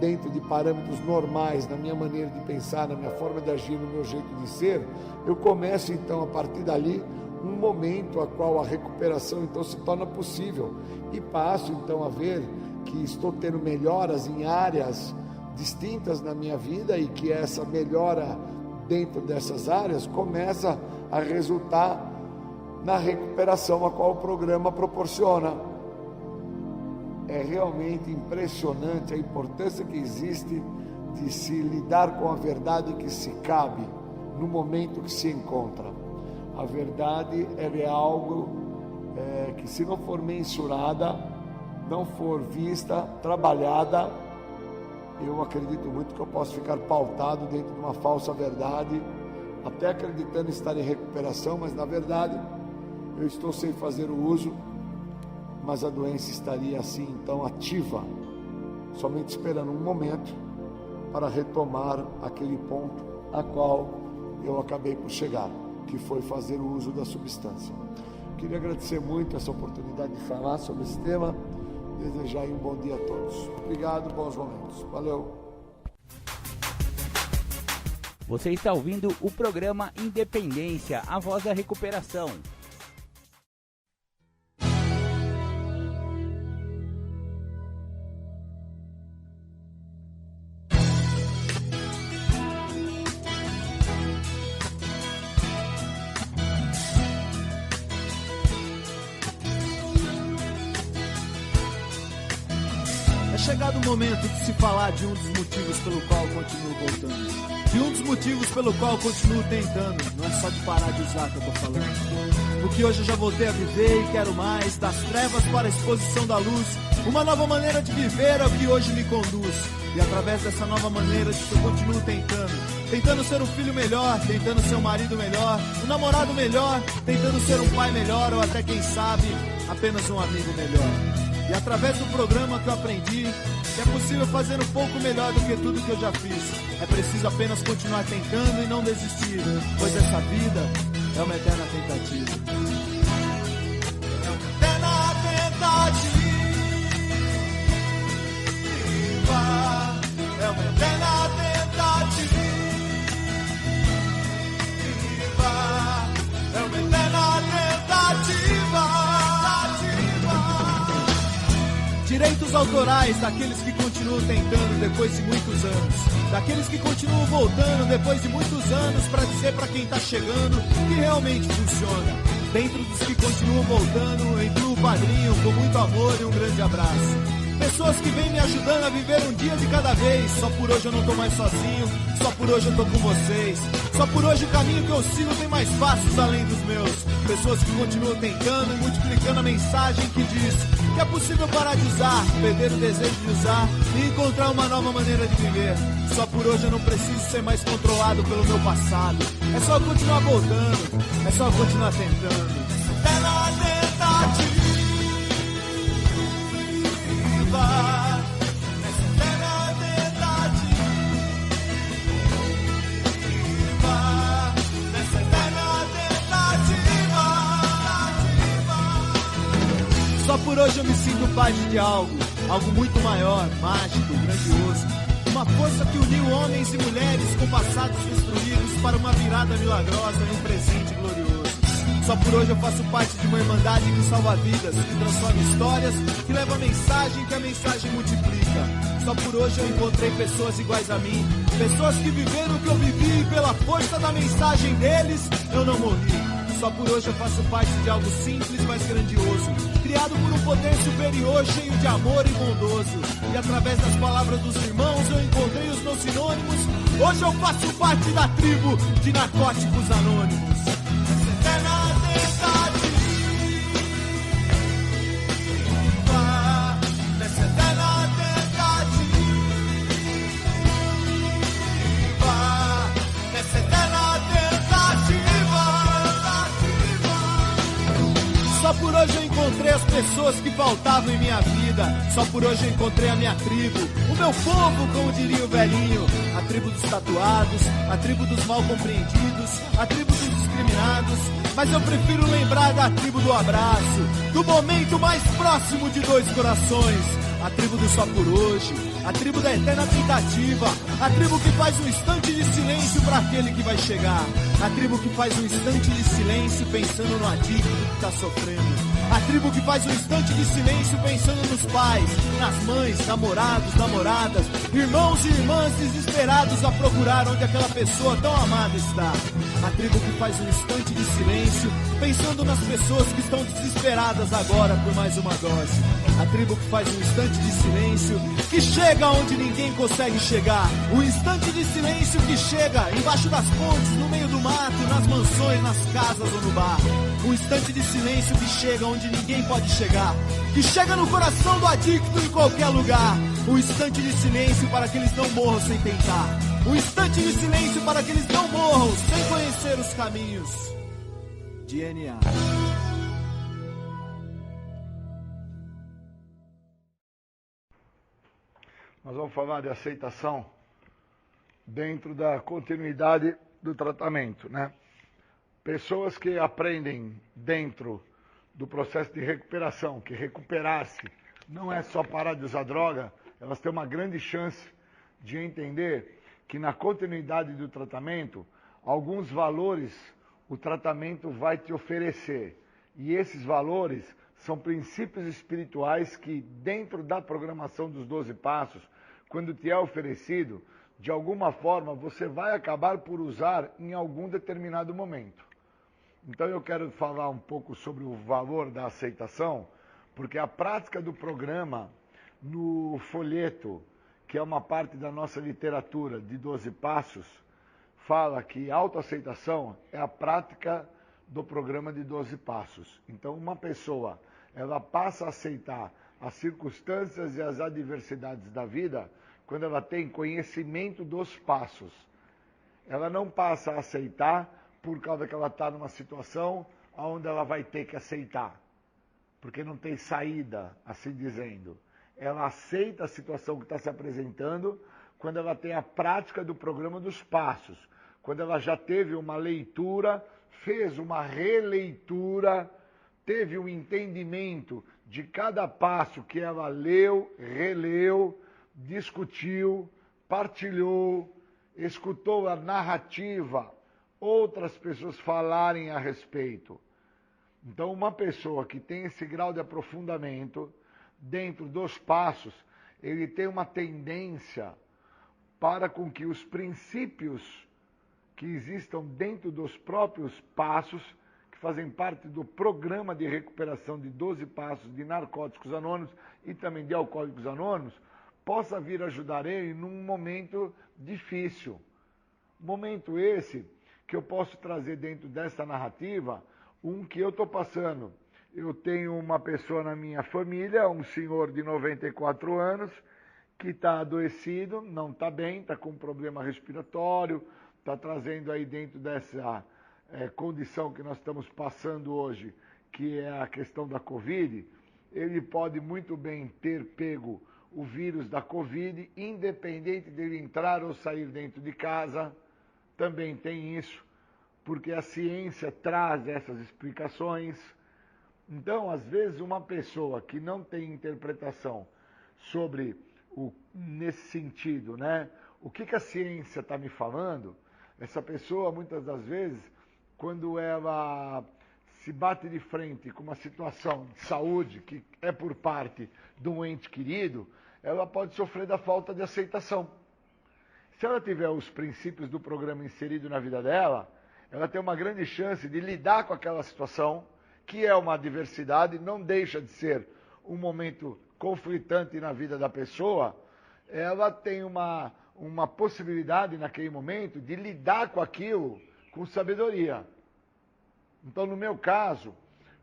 dentro de parâmetros normais, na minha maneira de pensar, na minha forma de agir, no meu jeito de ser, eu começo então a partir dali um momento a qual a recuperação então se torna possível e passo então a ver que estou tendo melhoras em áreas distintas na minha vida e que essa melhora dentro dessas áreas começa a resultar na recuperação a qual o programa proporciona. É realmente impressionante a importância que existe de se lidar com a verdade que se cabe no momento que se encontra. A verdade é algo que, se não for mensurada, não for vista, trabalhada, eu acredito muito que eu posso ficar pautado dentro de uma falsa verdade, até acreditando estar em recuperação, mas na verdade eu estou sem fazer o uso, mas a doença estaria assim então ativa, somente esperando um momento para retomar aquele ponto a qual eu acabei por chegar, que foi fazer o uso da substância. Queria agradecer muito essa oportunidade de falar sobre esse tema, desejar um bom dia a todos. Obrigado, bons momentos. Valeu. Você está ouvindo o programa Independência, a voz da recuperação. Chegado o momento de se falar de um dos motivos pelo qual eu continuo voltando. De um dos motivos pelo qual eu continuo tentando. Não é só de parar de usar que eu tô falando. Porque hoje eu já voltei a viver e quero mais. Das trevas para a exposição da luz. Uma nova maneira de viver é o que hoje me conduz. E através dessa nova maneira eu continuo tentando. Tentando ser um filho melhor, tentando ser um marido melhor, um namorado melhor, tentando ser um pai melhor ou até quem sabe, apenas um amigo melhor. E através do programa que eu aprendi que é possível fazer um pouco melhor do que tudo que eu já fiz. É preciso apenas continuar tentando e não desistir, pois essa vida é uma eterna tentativa. É uma eterna tentativa. É uma eterna tentativa. É uma eterna tentativa. Direitos autorais daqueles que continuam tentando depois de muitos anos. Daqueles que continuam voltando depois de muitos anos para dizer para quem tá chegando que realmente funciona. Dentro dos que continuam voltando, eu incluo o padrinho com muito amor e um grande abraço. Pessoas que vêm me ajudando a viver um dia de cada vez. Só por hoje eu não tô mais sozinho, só por hoje eu tô com vocês. Só por hoje o caminho que eu sigo tem mais passos além dos meus. Pessoas que continuam tentando e multiplicando a mensagem que diz que é possível parar de usar, perder o desejo de usar e encontrar uma nova maneira de viver. Só por hoje eu não preciso ser mais controlado pelo meu passado. É só continuar voltando, é só continuar tentando. É na tentativa. Só por hoje eu me sinto parte de algo muito maior, mágico, grandioso. Uma força que uniu homens e mulheres com passados destruídos para uma virada milagrosa e um presente glorioso. Só por hoje eu faço parte de uma irmandade que salva vidas, que transforma histórias, que leva a mensagem, que a mensagem multiplica. Só por hoje eu encontrei pessoas iguais a mim, pessoas que viveram o que eu vivi e pela força da mensagem deles eu não morri. Só por hoje eu faço parte de algo simples, mas grandioso, criado por um poder superior, cheio de amor e bondoso. E através das palavras dos irmãos eu encontrei os meus sinônimos, Hoje eu faço parte da tribo de Narcóticos Anônimos. Eterna tentativa, nessa eterna tentativa, nessa eterna tentativa. Só por hoje eu encontrei as pessoas que faltavam em minha vida. Só por hoje eu encontrei a minha tribo, o meu povo, como diria o velhinho. A tribo dos tatuados, a tribo dos mal compreendidos, a tribo dos discriminados. Mas eu prefiro lembrar da tribo do abraço, do momento mais próximo de dois corações. A tribo do só por hoje, a tribo da eterna tentativa, a tribo que faz um instante de silêncio para aquele que vai chegar, a tribo que faz um instante de silêncio pensando no adicto que está sofrendo, a tribo que faz um instante de silêncio pensando nos pais, nas mães, namorados, namoradas, irmãos e irmãs desesperados a procurar onde aquela pessoa tão amada está, a tribo que faz um instante de silêncio pensando nas pessoas que estão desesperadas agora por mais uma dose, a tribo que faz um instante de silêncio que chega onde ninguém consegue chegar, um instante de silêncio que chega embaixo das pontes, no meio do mato, nas mansões, nas casas ou no bar, um instante de silêncio que chega onde ninguém pode chegar, que chega no coração do adicto em qualquer lugar, um instante de silêncio para que eles não morram sem tentar, um instante de silêncio para que eles não morram sem conhecer os caminhos de NA. Nós vamos falar de aceitação dentro da continuidade do tratamento, né? Pessoas que aprendem dentro do processo de recuperação, que recuperar-se não é só parar de usar droga, elas têm uma grande chance de entender que na continuidade do tratamento, alguns valores o tratamento vai te oferecer. E esses valores são princípios espirituais que, dentro da programação dos 12 passos, quando te é oferecido, de alguma forma você vai acabar por usar em algum determinado momento. Então eu quero falar um pouco sobre o valor da aceitação, porque a prática do programa no folheto, que é uma parte da nossa literatura de 12 passos, fala que autoaceitação é a prática do programa de 12 passos. Então uma pessoa, ela passa a aceitar as circunstâncias e as adversidades da vida quando ela tem conhecimento dos passos. Ela não passa a aceitar por causa que ela está numa situação onde ela vai ter que aceitar, porque não tem saída, assim dizendo. Ela aceita a situação que está se apresentando quando ela tem a prática do programa dos passos, quando ela já teve uma leitura, fez uma releitura, teve um entendimento de cada passo que ela leu, releu, discutiu, partilhou, escutou a narrativa, outras pessoas falarem a respeito. Então, uma pessoa que tem esse grau de aprofundamento dentro dos passos, ele tem uma tendência para com que os princípios que existam dentro dos próprios passos, que fazem parte do programa de recuperação de 12 passos de Narcóticos Anônimos e também de Alcoólicos Anônimos, possa vir ajudar ele num momento difícil. Momento esse que eu posso trazer dentro dessa narrativa, um que eu estou passando. Eu tenho uma pessoa na minha família, um senhor de 94 anos, que está adoecido, não está bem, está com um problema respiratório, está trazendo aí dentro dessa condição que nós estamos passando hoje, que é a questão da Covid, ele pode muito bem ter pego o vírus da Covid, independente dele entrar ou sair dentro de casa, também tem isso, porque a ciência traz essas explicações. Então, às vezes, uma pessoa que não tem interpretação sobre nesse sentido, né? O que a ciência está me falando, essa pessoa, muitas das vezes, quando ela se bate de frente com uma situação de saúde que é por parte de um ente querido, ela pode sofrer da falta de aceitação. Se ela tiver os princípios do programa inserido na vida dela, ela tem uma grande chance de lidar com aquela situação, que é uma adversidade, não deixa de ser um momento conflitante na vida da pessoa, ela tem uma possibilidade naquele momento de lidar com aquilo com sabedoria. Então, no meu caso,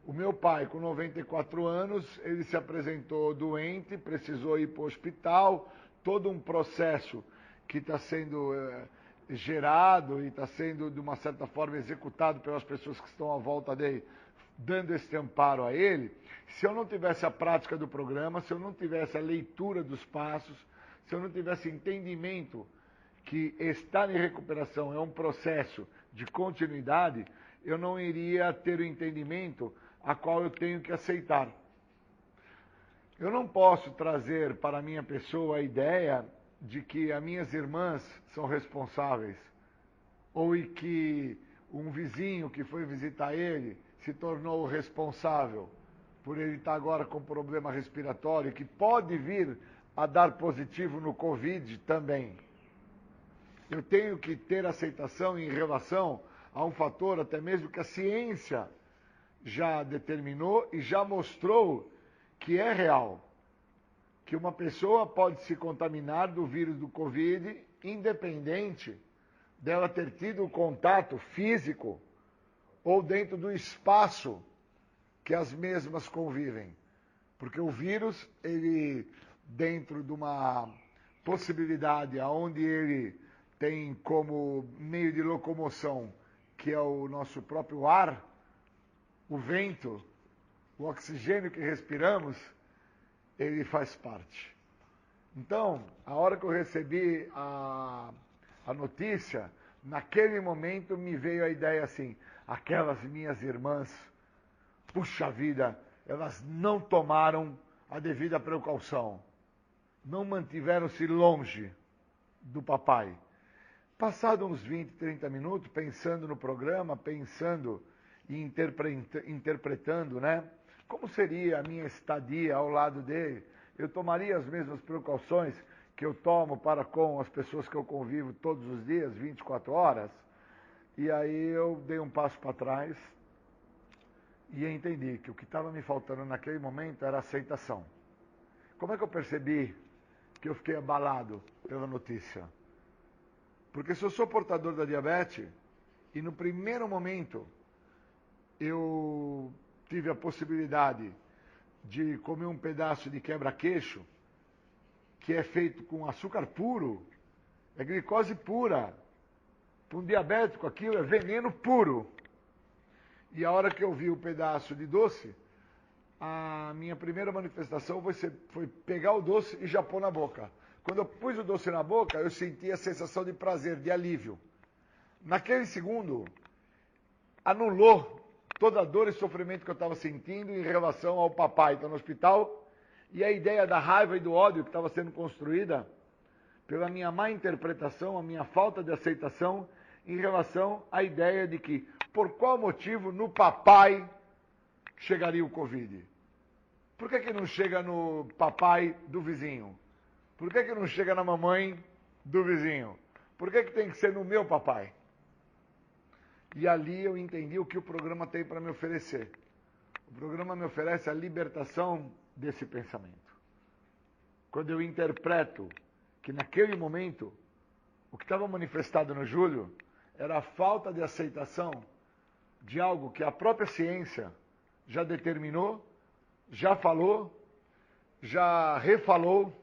o meu pai, com 94 anos, ele se apresentou doente, precisou ir para o hospital, todo um processo que está sendo gerado e está sendo, de uma certa forma, executado pelas pessoas que estão à volta dele, dando esse amparo a ele. Se eu não tivesse a prática do programa, se eu não tivesse a leitura dos passos, se eu não tivesse entendimento que estar em recuperação é um processo de continuidade, eu não iria ter o entendimento a qual eu tenho que aceitar. Eu não posso trazer para a minha pessoa a ideia de que as minhas irmãs são responsáveis, ou que um vizinho que foi visitar ele se tornou responsável por ele estar agora com problema respiratório, que pode vir a dar positivo no Covid também. Eu tenho que ter aceitação em relação a um fator até mesmo que a ciência já determinou e já mostrou que é real. Que uma pessoa pode se contaminar do vírus do Covid independente dela ter tido contato físico ou dentro do espaço que as mesmas convivem. Porque o vírus, ele, dentro de uma possibilidade onde ele tem como meio de locomoção, que é o nosso próprio ar, o vento, o oxigênio que respiramos, ele faz parte. Então, a hora que eu recebi a notícia, naquele momento me veio a ideia assim, aquelas minhas irmãs, puxa vida, elas não tomaram a devida precaução, não mantiveram-se longe do papai. Passado uns 20, 30 minutos, pensando no programa, pensando e interpretando, né? Como seria a minha estadia ao lado dele? Eu tomaria as mesmas precauções que eu tomo para com as pessoas que eu convivo todos os dias, 24 horas? E aí eu dei um passo para trás e entendi que o que estava me faltando naquele momento era aceitação. Como é que eu percebi que eu fiquei abalado pela notícia? Porque se eu sou portador da diabetes, e no primeiro momento eu tive a possibilidade de comer um pedaço de quebra-queixo, que é feito com açúcar puro, é glicose pura. Para um diabético aquilo é veneno puro. E a hora que eu vi o pedaço de doce, a minha primeira manifestação foi pegar o doce e já pôr na boca. Quando eu pus o doce na boca, eu senti a sensação de prazer, de alívio. Naquele segundo, anulou toda a dor e sofrimento que eu estava sentindo em relação ao papai que está no hospital e a ideia da raiva e do ódio que estava sendo construída pela minha má interpretação, a minha falta de aceitação em relação à ideia de que, por qual motivo, no papai chegaria o Covid? Por que não chega no papai do vizinho? Por que não chega na mamãe do vizinho? Por que tem que ser no meu papai? E ali eu entendi o que o programa tem para me oferecer. O programa me oferece a libertação desse pensamento. Quando eu interpreto que naquele momento, o que estava manifestado no Júlio era a falta de aceitação de algo que a própria ciência já determinou, já falou, já refalou,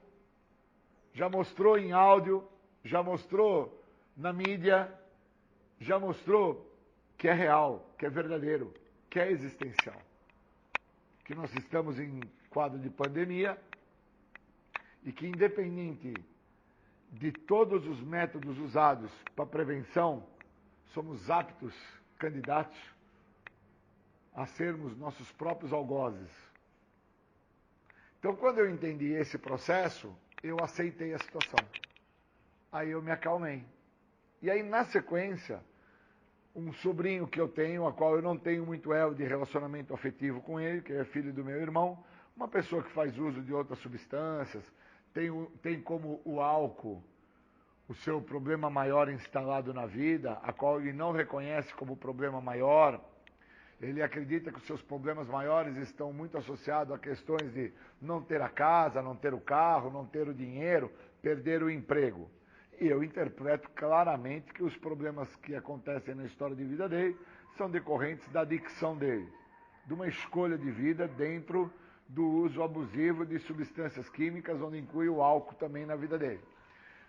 já mostrou em áudio, já mostrou na mídia, já mostrou que é real, que é verdadeiro, que é existencial. Que nós estamos em quadro de pandemia e que, independente de todos os métodos usados para prevenção, somos aptos, candidatos, a sermos nossos próprios algozes. Então, quando eu entendi esse processo, eu aceitei a situação. Aí eu me acalmei. E aí, na sequência, um sobrinho que eu tenho, a qual eu não tenho muito elo de relacionamento afetivo com ele, que é filho do meu irmão, uma pessoa que faz uso de outras substâncias, tem como o álcool o seu problema maior instalado na vida, a qual ele não reconhece como problema maior. Ele acredita que os seus problemas maiores estão muito associados a questões de não ter a casa, não ter o carro, não ter o dinheiro, perder o emprego. E eu interpreto claramente que os problemas que acontecem na história de vida dele são decorrentes da adicção dele, de uma escolha de vida dentro do uso abusivo de substâncias químicas, onde inclui o álcool também na vida dele.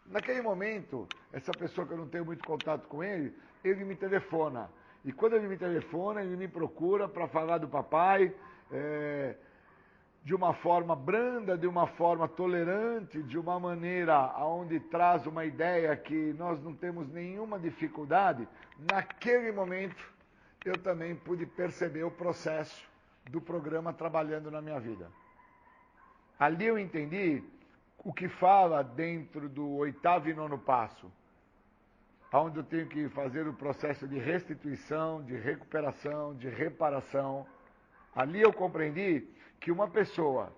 Naquele momento, essa pessoa que eu não tenho muito contato com ele me telefona. E quando ele me telefona, ele me procura para falar do papai, de uma forma branda, de uma forma tolerante, de uma maneira onde traz uma ideia que nós não temos nenhuma dificuldade. Naquele momento, eu também pude perceber o processo do programa trabalhando na minha vida. Ali eu entendi o que fala dentro do 8º e 9º passo, onde eu tenho que fazer o processo de restituição, de recuperação, de reparação. Ali eu compreendi que uma pessoa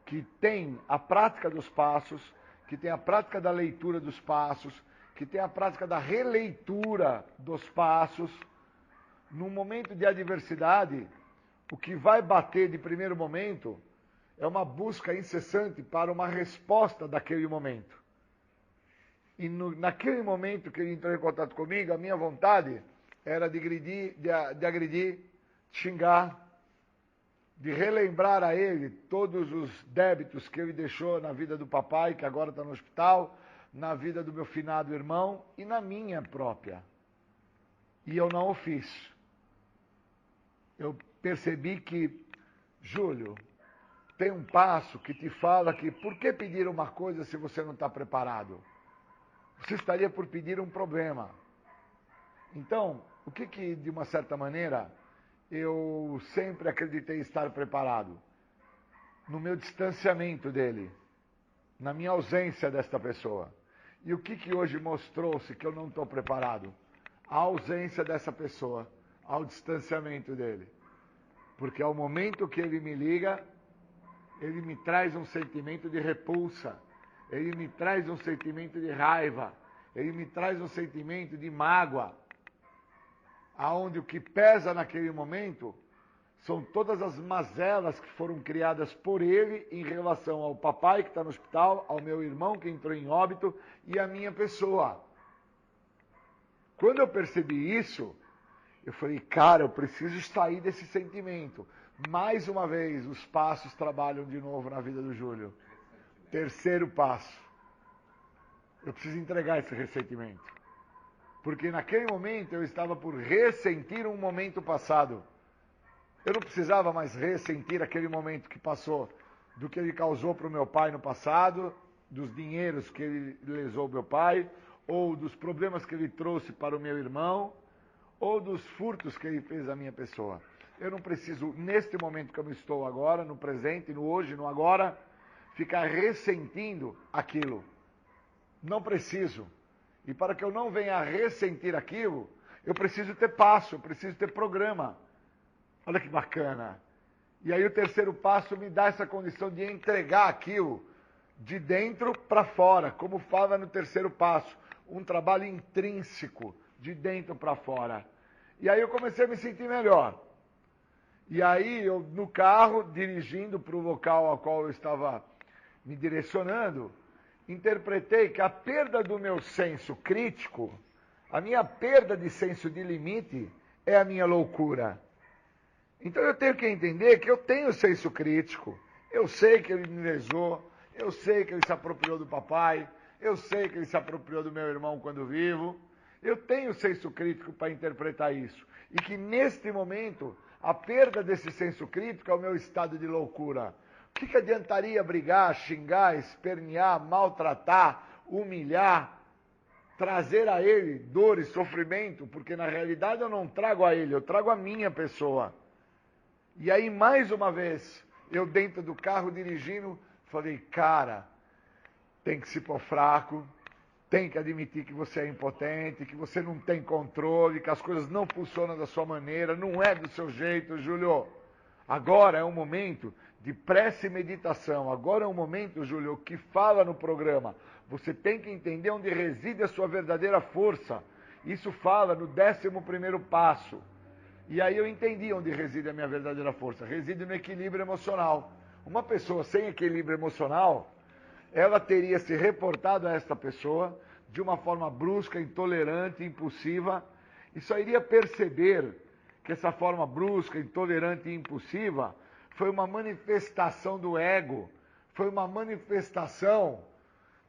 que tem a prática dos passos, que tem a prática da leitura dos passos, que tem a prática da releitura dos passos, num momento de adversidade, o que vai bater de primeiro momento é uma busca incessante para uma resposta daquele momento. E naquele momento que ele entrou em contato comigo, a minha vontade era de agredir, xingar, de relembrar a ele todos os débitos que ele deixou na vida do papai, que agora está no hospital, na vida do meu finado irmão e na minha própria. E eu não o fiz. Eu percebi que, Júlio, tem um passo que te fala que por que pedir uma coisa se você não está preparado? Você estaria por pedir um problema. Então, o que de uma certa maneira, eu sempre acreditei estar preparado? No meu distanciamento dele, na minha ausência desta pessoa. E o que hoje mostrou-se que eu não estou preparado? A ausência dessa pessoa, ao distanciamento dele. Porque ao momento que ele me liga, ele me traz um sentimento de repulsa, ele me traz um sentimento de raiva, ele me traz um sentimento de mágoa, aonde o que pesa naquele momento são todas as mazelas que foram criadas por ele em relação ao papai que está no hospital, ao meu irmão que entrou em óbito e à minha pessoa. Quando eu percebi isso, eu falei, cara, eu preciso sair desse sentimento. Mais uma vez, os passos trabalham de novo na vida do Júlio. Terceiro passo. Eu preciso entregar esse ressentimento. Porque naquele momento eu estava por ressentir um momento passado. Eu não precisava mais ressentir aquele momento que passou, do que ele causou para o meu pai no passado, dos dinheiros que ele lesou o meu pai, ou dos problemas que ele trouxe para o meu irmão, ou dos furtos que ele fez à minha pessoa. Eu não preciso, neste momento que eu estou agora, no presente, no hoje, no agora, ficar ressentindo aquilo. Não preciso. E para que eu não venha a ressentir aquilo, eu preciso ter passo, eu preciso ter programa. Olha que bacana. E aí o terceiro passo me dá essa condição de entregar aquilo de dentro para fora, como fala no terceiro passo. Um trabalho intrínseco, de dentro para fora. E aí eu comecei a me sentir melhor. E aí eu, no carro, dirigindo para o local ao qual eu estava me direcionando, interpretei que a perda do meu senso crítico, a minha perda de senso de limite, é a minha loucura. Então eu tenho que entender que eu tenho senso crítico. Eu sei que ele me lesou, eu sei que ele se apropriou do papai, eu sei que ele se apropriou do meu irmão quando vivo. Eu tenho senso crítico para interpretar isso. E que neste momento, a perda desse senso crítico é o meu estado de loucura. O que adiantaria brigar, xingar, espernear, maltratar, humilhar, trazer a ele dor e sofrimento? Porque na realidade eu não trago a ele, eu trago a minha pessoa. E aí mais uma vez, eu dentro do carro dirigindo, falei, cara, tem que se pôr fraco, tem que admitir que você é impotente, que você não tem controle, que as coisas não funcionam da sua maneira, não é do seu jeito, Júlio. Agora é um momento de prece e meditação. Agora é um momento, Júlio, que fala no programa. Você tem que entender onde reside a sua verdadeira força. Isso fala no 11º passo. E aí eu entendi onde reside a minha verdadeira força. Reside no equilíbrio emocional. Uma pessoa sem equilíbrio emocional, ela teria se reportado a esta pessoa, de uma forma brusca, intolerante, impulsiva, e só iria perceber que essa forma brusca, intolerante e impulsiva foi uma manifestação do ego, foi uma manifestação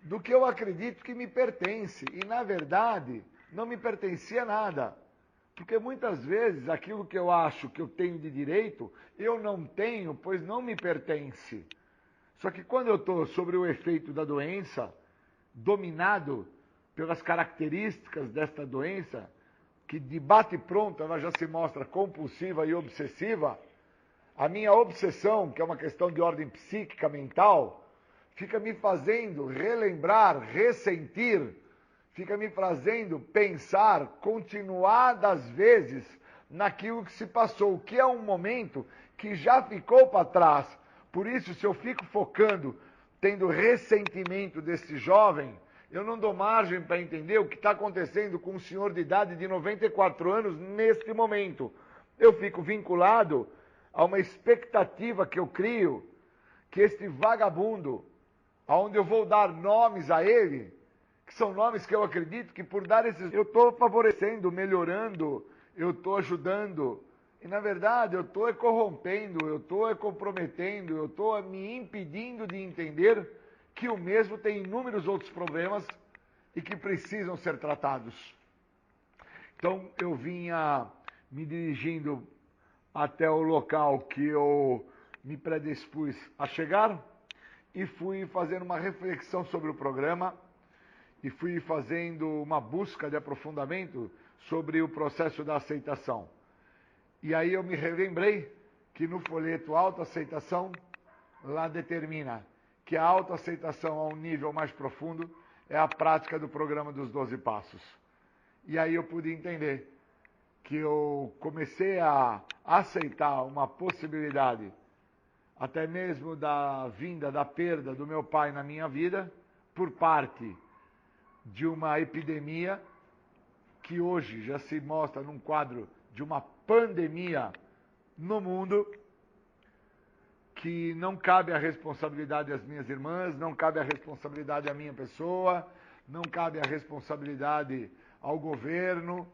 do que eu acredito que me pertence. E, na verdade, não me pertencia nada. Porque muitas vezes aquilo que eu acho que eu tenho de direito, eu não tenho, pois não me pertence. Só que quando eu estou sobre o efeito da doença, dominado pelas características desta doença, que de bate-pronto ela já se mostra compulsiva e obsessiva, a minha obsessão, que é uma questão de ordem psíquica, mental, fica me fazendo relembrar, ressentir, fica me fazendo pensar continuadas vezes naquilo que se passou, que é um momento que já ficou para trás. Por isso, se eu fico focando, tendo ressentimento desse jovem, eu não dou margem para entender o que está acontecendo com um senhor de idade de 94 anos neste momento. Eu fico vinculado a uma expectativa que eu crio, que este vagabundo, aonde eu vou dar nomes a ele, que são nomes que eu acredito que por dar esses... eu estou favorecendo, melhorando, eu estou ajudando. E na verdade eu estou corrompendo, eu estou comprometendo, eu estou me impedindo de entender que o mesmo tem inúmeros outros problemas e que precisam ser tratados. Então eu vinha me dirigindo até o local que eu me predispus a chegar e fui fazendo uma reflexão sobre o programa e fui fazendo uma busca de aprofundamento sobre o processo da aceitação. E aí eu me relembrei que no folheto autoaceitação, lá determina que a autoaceitação a um nível mais profundo é a prática do programa dos 12 passos. E aí eu pude entender que eu comecei a aceitar uma possibilidade, até mesmo da vinda, da perda do meu pai na minha vida, por parte de uma epidemia que hoje já se mostra num quadro de uma pandemia no mundo, que não cabe a responsabilidade às minhas irmãs, não cabe a responsabilidade à minha pessoa, não cabe a responsabilidade ao governo.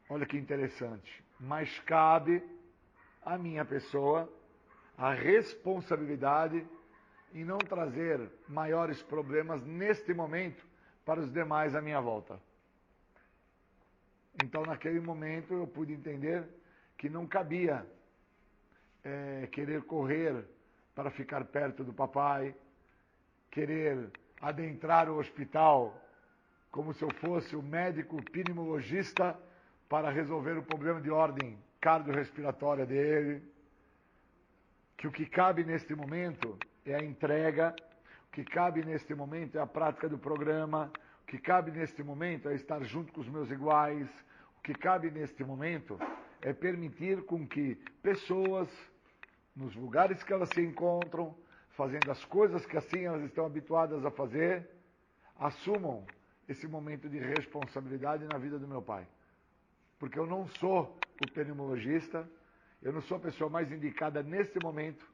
Olha que interessante. Mas cabe à minha pessoa a responsabilidade em não trazer maiores problemas neste momento para os demais à minha volta. Então, naquele momento, eu pude entender que não cabia querer correr para ficar perto do papai, querer adentrar o hospital como se eu fosse o médico pneumologista para resolver o problema de ordem cardiorrespiratória dele. Que o que cabe neste momento é a entrega, o que cabe neste momento é a prática do programa, o que cabe neste momento é estar junto com os meus iguais, o que cabe neste momento é permitir com que pessoas, nos lugares que elas se encontram, fazendo as coisas que assim elas estão habituadas a fazer, assumam esse momento de responsabilidade na vida do meu pai. Porque eu não sou o pneumologista, eu não sou a pessoa mais indicada neste momento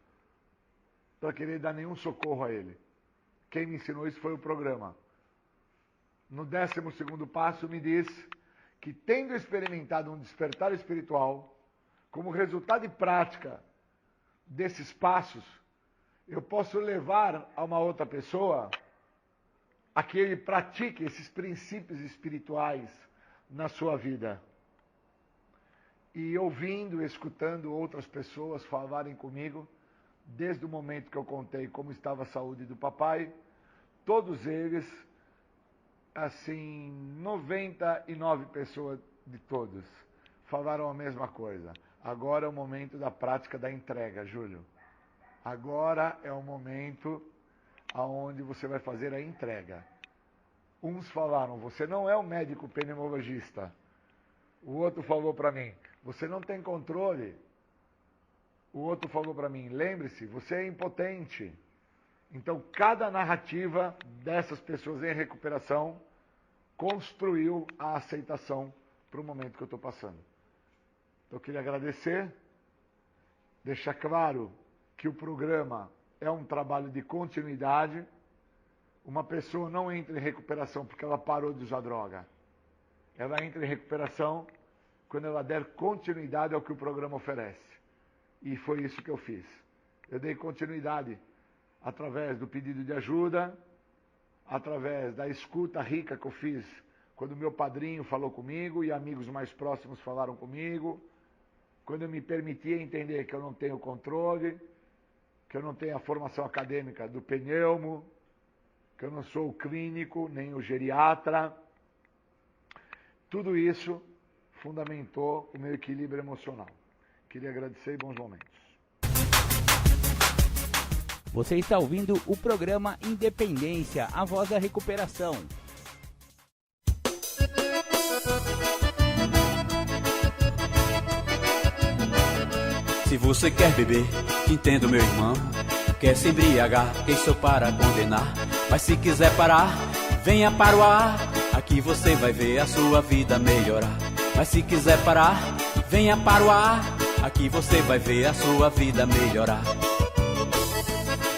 para querer dar nenhum socorro a ele. Quem me ensinou isso foi o programa. No 12º passo me diz que, tendo experimentado um despertar espiritual, como resultado e prática desses passos, eu posso levar a uma outra pessoa a que ele pratique esses princípios espirituais na sua vida. E ouvindo, escutando outras pessoas falarem comigo, desde o momento que eu contei como estava a saúde do papai, todos eles, assim, 99 pessoas de todos, falaram a mesma coisa. Agora é o momento da prática da entrega, Júlio. Agora é o momento aonde você vai fazer a entrega. Uns falaram, você não é um médico pneumologista. O outro falou para mim, você não tem controle. O outro falou para mim, lembre-se, você é impotente. Então, cada narrativa dessas pessoas em recuperação construiu a aceitação para o momento que eu estou passando. Então, eu queria agradecer, deixar claro que o programa é um trabalho de continuidade. Uma pessoa não entra em recuperação porque ela parou de usar droga. Ela entra em recuperação quando ela der continuidade ao que o programa oferece. E foi isso que eu fiz. Eu dei continuidade através do pedido de ajuda, através da escuta rica que eu fiz quando meu padrinho falou comigo e amigos mais próximos falaram comigo, quando eu me permitia entender que eu não tenho controle, que eu não tenho a formação acadêmica do pneumo, que eu não sou o clínico, nem o geriatra. Tudo isso fundamentou o meu equilíbrio emocional. Queria agradecer e bons momentos. Você está ouvindo o programa Independência, a voz da recuperação. Se você quer beber, entendo meu irmão. Quer se embriagar, quem sou para condenar? Mas se quiser parar, venha para o ar. Aqui você vai ver a sua vida melhorar. Mas se quiser parar, venha para o ar. Aqui você vai ver a sua vida melhorar.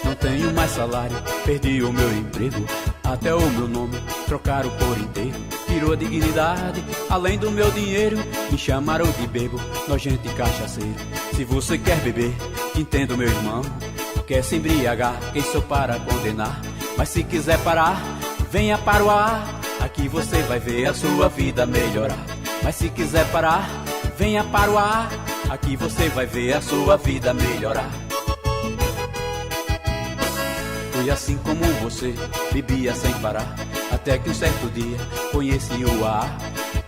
Não tenho mais salário, perdi o meu emprego. Até o meu nome trocaram por inteiro. Tirou a dignidade, além do meu dinheiro. Me chamaram de bebo, nojento e cachaceiro. Se você quer beber, entendo meu irmão. Quer se embriagar, quem sou para condenar? Mas se quiser parar, venha para o ar. Aqui você vai ver a sua vida melhorar. Mas se quiser parar, venha para o ar. Aqui você vai ver a sua vida melhorar. Foi assim como você bebia sem parar, até que um certo dia conheci o ar.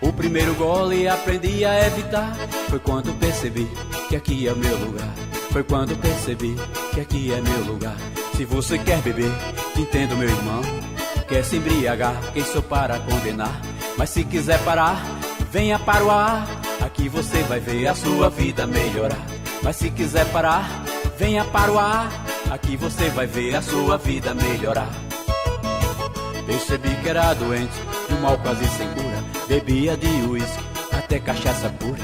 O primeiro gole aprendi a evitar. Foi quando percebi que aqui é meu lugar. Foi quando percebi que aqui é meu lugar. Se você quer beber, entendo meu irmão. Quer se embriagar, quem sou para condenar? Mas se quiser parar, venha para o ar. Aqui você vai ver a sua vida melhorar. Mas se quiser parar, venha para o ar. Aqui você vai ver a sua vida melhorar. Percebi que era doente, um mal quase sem cura. Bebia de uísque, até cachaça pura.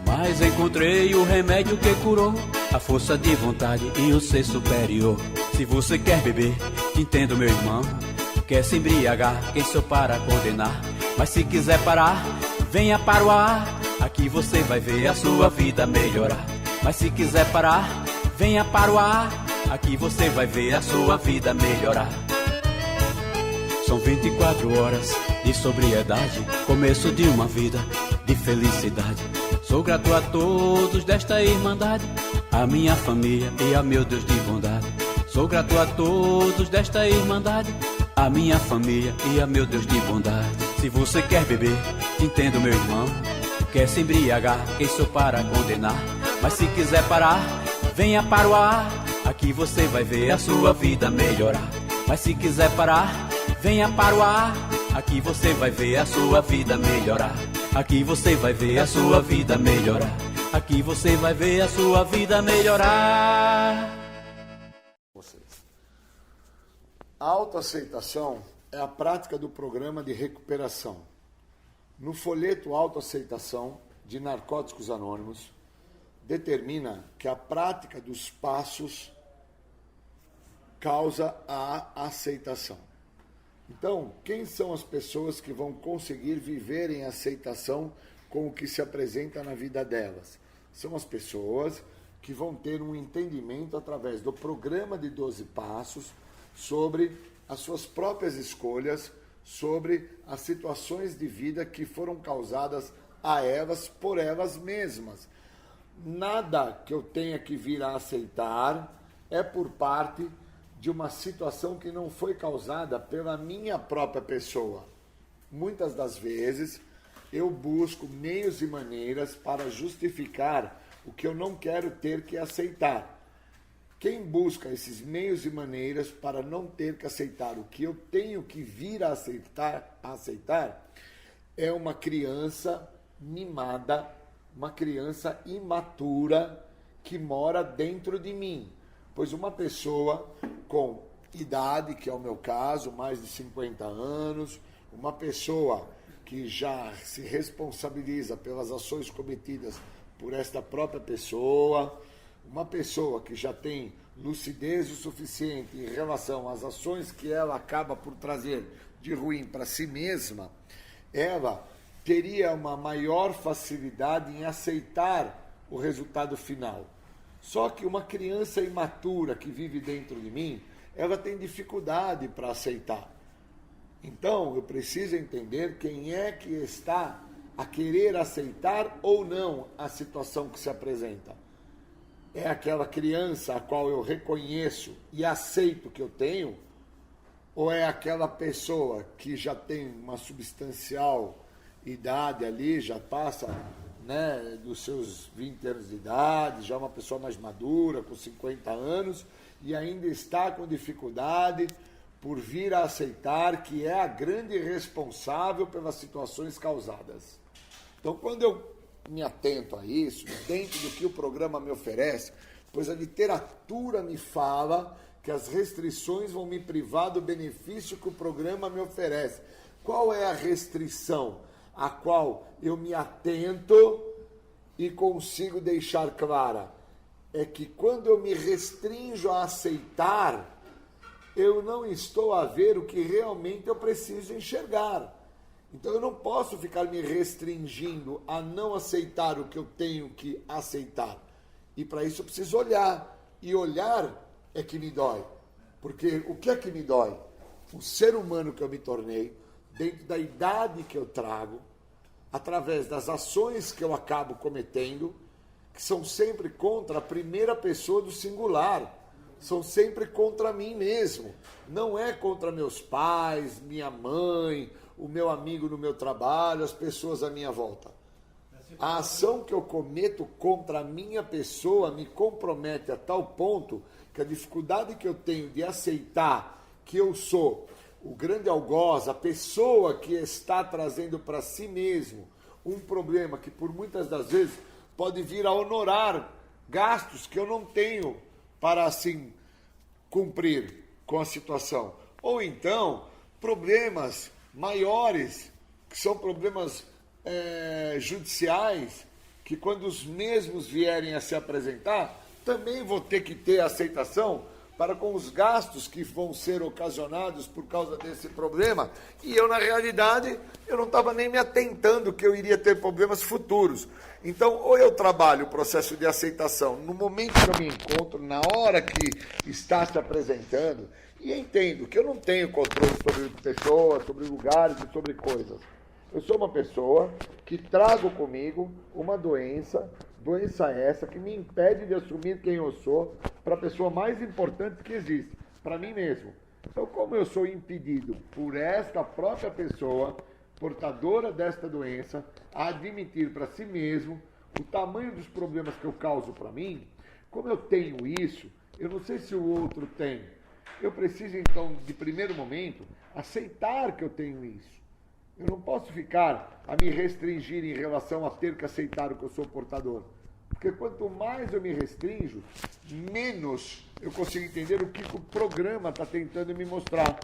Mas encontrei o remédio que curou a força de vontade e o ser superior. Se você quer beber, entendo meu irmão. Quer se embriagar, quem sou para condenar? Mas se quiser parar, venha para o ar. Aqui você vai ver a sua vida melhorar. Mas se quiser parar, venha para o ar. Aqui você vai ver a sua vida melhorar. São 24 horas de sobriedade, começo de uma vida de felicidade. Sou grato a todos desta irmandade, a minha família e a meu Deus de bondade. Sou grato a todos desta irmandade, a minha família e a meu Deus de bondade. Se você quer beber, entendo meu irmão. Quer se embriagar, quem sou para condenar? Mas se quiser parar, venha para o ar. Aqui você vai ver a sua vida melhorar. Mas se quiser parar, venha para o ar. Aqui você vai ver a sua vida melhorar. Aqui você vai ver a sua vida melhorar. Aqui você vai ver a sua vida melhorar. A autoaceitação é a prática do programa de recuperação. No folheto Autoaceitação de Narcóticos Anônimos, determina que a prática dos passos causa a aceitação. Então, quem são as pessoas que vão conseguir viver em aceitação com o que se apresenta na vida delas? São as pessoas que vão ter um entendimento através do programa de 12 passos sobre as suas próprias escolhas, sobre as situações de vida que foram causadas a elas por elas mesmas. Nada que eu tenha que vir a aceitar é por parte de uma situação que não foi causada pela minha própria pessoa. Muitas das vezes eu busco meios e maneiras para justificar o que eu não quero ter que aceitar. Quem busca esses meios e maneiras para não ter que aceitar o que eu tenho que vir a aceitar é uma criança mimada, uma criança imatura que mora dentro de mim. Pois uma pessoa com idade, que é o meu caso, mais de 50 anos, uma pessoa que já se responsabiliza pelas ações cometidas por esta própria pessoa, uma pessoa que já tem lucidez o suficiente em relação às ações que ela acaba por trazer de ruim para si mesma, ela teria uma maior facilidade em aceitar o resultado final. Só que uma criança imatura que vive dentro de mim, ela tem dificuldade para aceitar. Então, eu preciso entender quem é que está a querer aceitar ou não a situação que se apresenta. É aquela criança a qual eu reconheço e aceito que eu tenho, ou é aquela pessoa que já tem uma substancial idade ali, já passa, né, dos seus 20 anos de idade, já é uma pessoa mais madura, com 50 anos, e ainda está com dificuldade por vir a aceitar que é a grande responsável pelas situações causadas. Então, quando eu me atento a isso, dentro do que o programa me oferece, pois a literatura me fala que as restrições vão me privar do benefício que o programa me oferece. Qual é a restrição a qual eu me atento e consigo deixar clara? É que quando eu me restringo a aceitar, eu não estou a ver o que realmente eu preciso enxergar. Então eu não posso ficar me restringindo a não aceitar o que eu tenho que aceitar. E para isso eu preciso olhar. E olhar é que me dói. Porque o que é que me dói? O ser humano que eu me tornei, dentro da idade que eu trago, através das ações que eu acabo cometendo, que são sempre contra a primeira pessoa do singular, são sempre contra mim mesmo, não é contra meus pais, minha mãe, o meu amigo no meu trabalho, as pessoas à minha volta. A ação que eu cometo contra a minha pessoa me compromete a tal ponto que a dificuldade que eu tenho de aceitar que eu sou o grande algoz, a pessoa que está trazendo para si mesmo um problema que por muitas das vezes pode vir a honorar gastos que eu não tenho para assim cumprir com a situação. Ou então, problemas maiores, que são problemas judiciais, que quando os mesmos vierem a se apresentar, também vou ter que ter aceitação para com os gastos que vão ser ocasionados por causa desse problema. E eu, na realidade, eu não estava nem me atentando que eu iria ter problemas futuros. Então, ou eu trabalho o processo de aceitação no momento que eu me encontro, na hora que está se apresentando, e entendo que eu não tenho controle sobre pessoas, sobre lugares e sobre coisas. Eu sou uma pessoa que trago comigo uma doença essa que me impede de assumir quem eu sou para a pessoa mais importante que existe, para mim mesmo. Então, como eu sou impedido por esta própria pessoa, portadora desta doença, a admitir para si mesmo o tamanho dos problemas que eu causo para mim, como eu tenho isso, eu não sei se o outro tem. Eu preciso, então, de primeiro momento, aceitar que eu tenho isso. Eu não posso ficar a me restringir em relação a ter que aceitar o que eu sou portador. Porque quanto mais eu me restringo, menos eu consigo entender o que o programa está tentando me mostrar.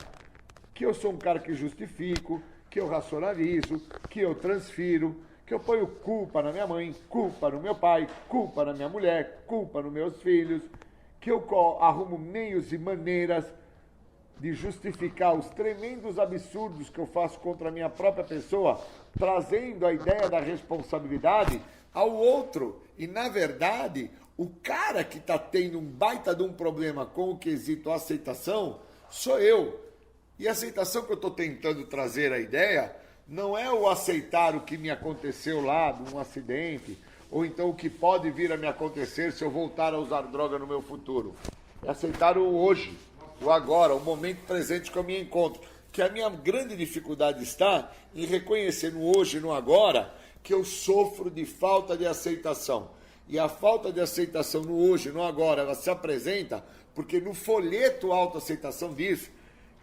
Que eu sou um cara que justifico, que eu racionalizo, que eu transfiro, que eu ponho culpa na minha mãe, culpa no meu pai, culpa na minha mulher, culpa nos meus filhos, que eu arrumo meios e maneiras de justificar os tremendos absurdos que eu faço contra a minha própria pessoa, trazendo a ideia da responsabilidade ao outro. E, na verdade, o cara que está tendo um baita de um problema com o quesito aceitação sou eu. E a aceitação que eu estou tentando trazer a ideia não é o aceitar o que me aconteceu lá, de um acidente, ou então o que pode vir a me acontecer se eu voltar a usar droga no meu futuro. É aceitar o hoje, o agora, o momento presente que eu me encontro. Que a minha grande dificuldade está em reconhecer no hoje e no agora que eu sofro de falta de aceitação. E a falta de aceitação no hoje e no agora, ela se apresenta porque no folheto autoaceitação diz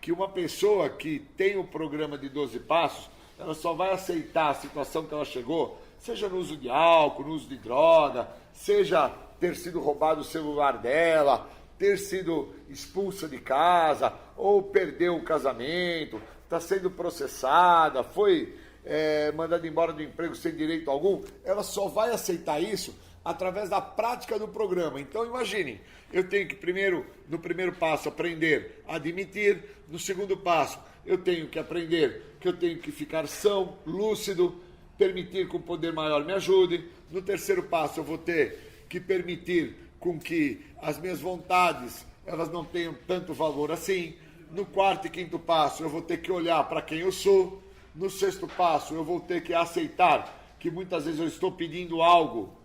que uma pessoa que tem o programa de 12 passos, ela só vai aceitar a situação que ela chegou, seja no uso de álcool, no uso de droga, seja ter sido roubado o celular dela, ter sido expulsa de casa, ou perdeu o casamento, está sendo processada, foi mandada embora do emprego sem direito algum. Ela só vai aceitar isso através da prática do programa. Então, imagine, eu tenho que no primeiro passo, aprender a admitir. No segundo passo, eu tenho que aprender que eu tenho que ficar são, lúcido, permitir que o poder maior me ajude. No terceiro passo, eu vou ter que permitir com que as minhas vontades, elas não tenham tanto valor assim. No quarto e quinto passo, eu vou ter que olhar para quem eu sou. No sexto passo, eu vou ter que aceitar que muitas vezes eu estou pedindo algo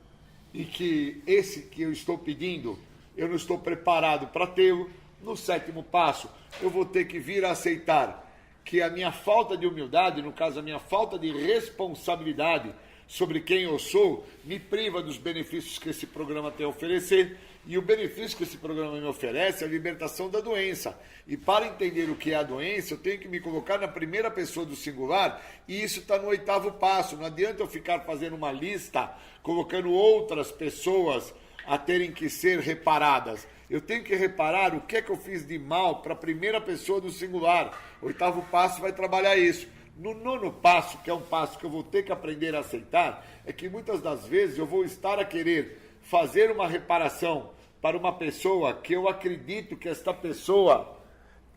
e que esse que eu estou pedindo, eu não estou preparado para tê-lo. No sétimo passo, eu vou ter que vir a aceitar que a minha falta de humildade, no caso a minha falta de responsabilidade sobre quem eu sou, me priva dos benefícios que esse programa tem a oferecer. E o benefício que esse programa me oferece é a libertação da doença. E para entender o que é a doença, eu tenho que me colocar na primeira pessoa do singular, e isso está no oitavo passo. Não adianta eu ficar fazendo uma lista, colocando outras pessoas a terem que ser reparadas. Eu tenho que reparar o que é que eu fiz de mal para a primeira pessoa do singular. O oitavo passo vai trabalhar isso. No nono passo, que é um passo que eu vou ter que aprender a aceitar, é que muitas das vezes eu vou estar a querer fazer uma reparação para uma pessoa que eu acredito que esta pessoa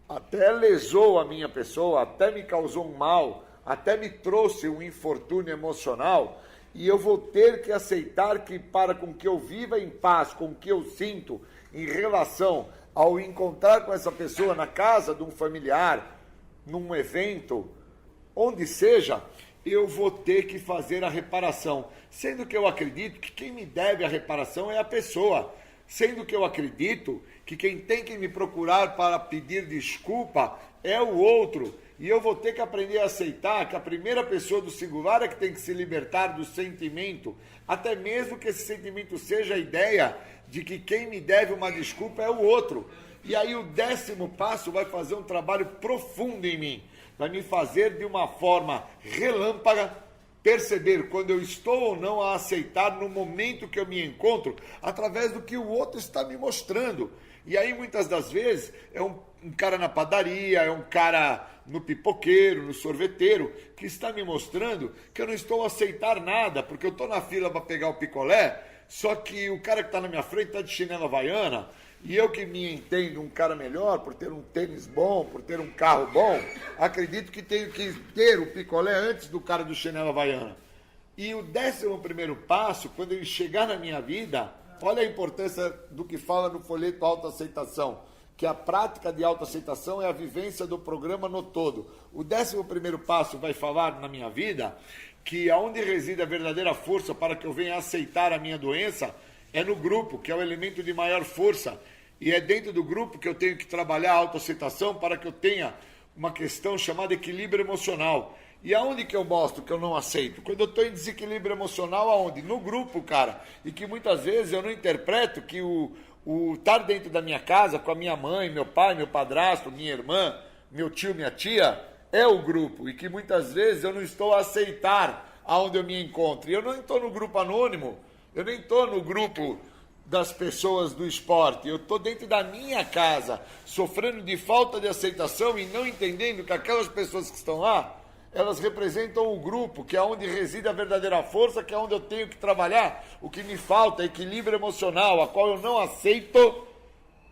até lesou a minha pessoa, até me causou um mal, até me trouxe um infortúnio emocional, e eu vou ter que aceitar que para com que eu viva em paz, com o que eu sinto em relação ao encontrar com essa pessoa na casa de um familiar, num evento, onde seja, eu vou ter que fazer a reparação, sendo que eu acredito que quem me deve a reparação é a pessoa, sendo que eu acredito que quem tem que me procurar para pedir desculpa é o outro, e eu vou ter que aprender a aceitar que a primeira pessoa do singular é que tem que se libertar do sentimento, até mesmo que esse sentimento seja a ideia de que quem me deve uma desculpa é o outro. E aí o décimo passo vai fazer um trabalho profundo em mim, vai me fazer de uma forma relâmpaga perceber quando eu estou ou não a aceitar no momento que eu me encontro, através do que o outro está me mostrando. E aí muitas das vezes é um cara na padaria, é um cara no pipoqueiro, no sorveteiro, que está me mostrando que eu não estou a aceitar nada, porque eu estou na fila para pegar o picolé, só que o cara que está na minha frente está de chinela havaiana, e eu que me entendo um cara melhor, por ter um tênis bom, por ter um carro bom, acredito que tenho que ter o picolé antes do cara do chinelo havaiana. E o 11º passo, quando ele chegar na minha vida, olha a importância do que fala no folheto Autoaceitação, que a prática de autoaceitação é a vivência do programa no todo. O 11º passo vai falar na minha vida que aonde reside a verdadeira força para que eu venha aceitar a minha doença é no grupo, que é o elemento de maior força. E é dentro do grupo que eu tenho que trabalhar a autoaceitação para que eu tenha uma questão chamada equilíbrio emocional. E aonde que eu mostro que eu não aceito? Quando eu estou em desequilíbrio emocional, aonde? No grupo, cara. E que muitas vezes eu não interpreto que o estar dentro da minha casa, com a minha mãe, meu pai, meu padrasto, minha irmã, meu tio, minha tia, é o grupo. E que muitas vezes eu não estou a aceitar aonde eu me encontro. E eu não estou no grupo anônimo, eu nem estou no grupo das pessoas do esporte. Eu estou dentro da minha casa, sofrendo de falta de aceitação e não entendendo que aquelas pessoas que estão lá, elas representam o grupo, que é onde reside a verdadeira força, que é onde eu tenho que trabalhar. O que me falta é equilíbrio emocional, a qual eu não aceito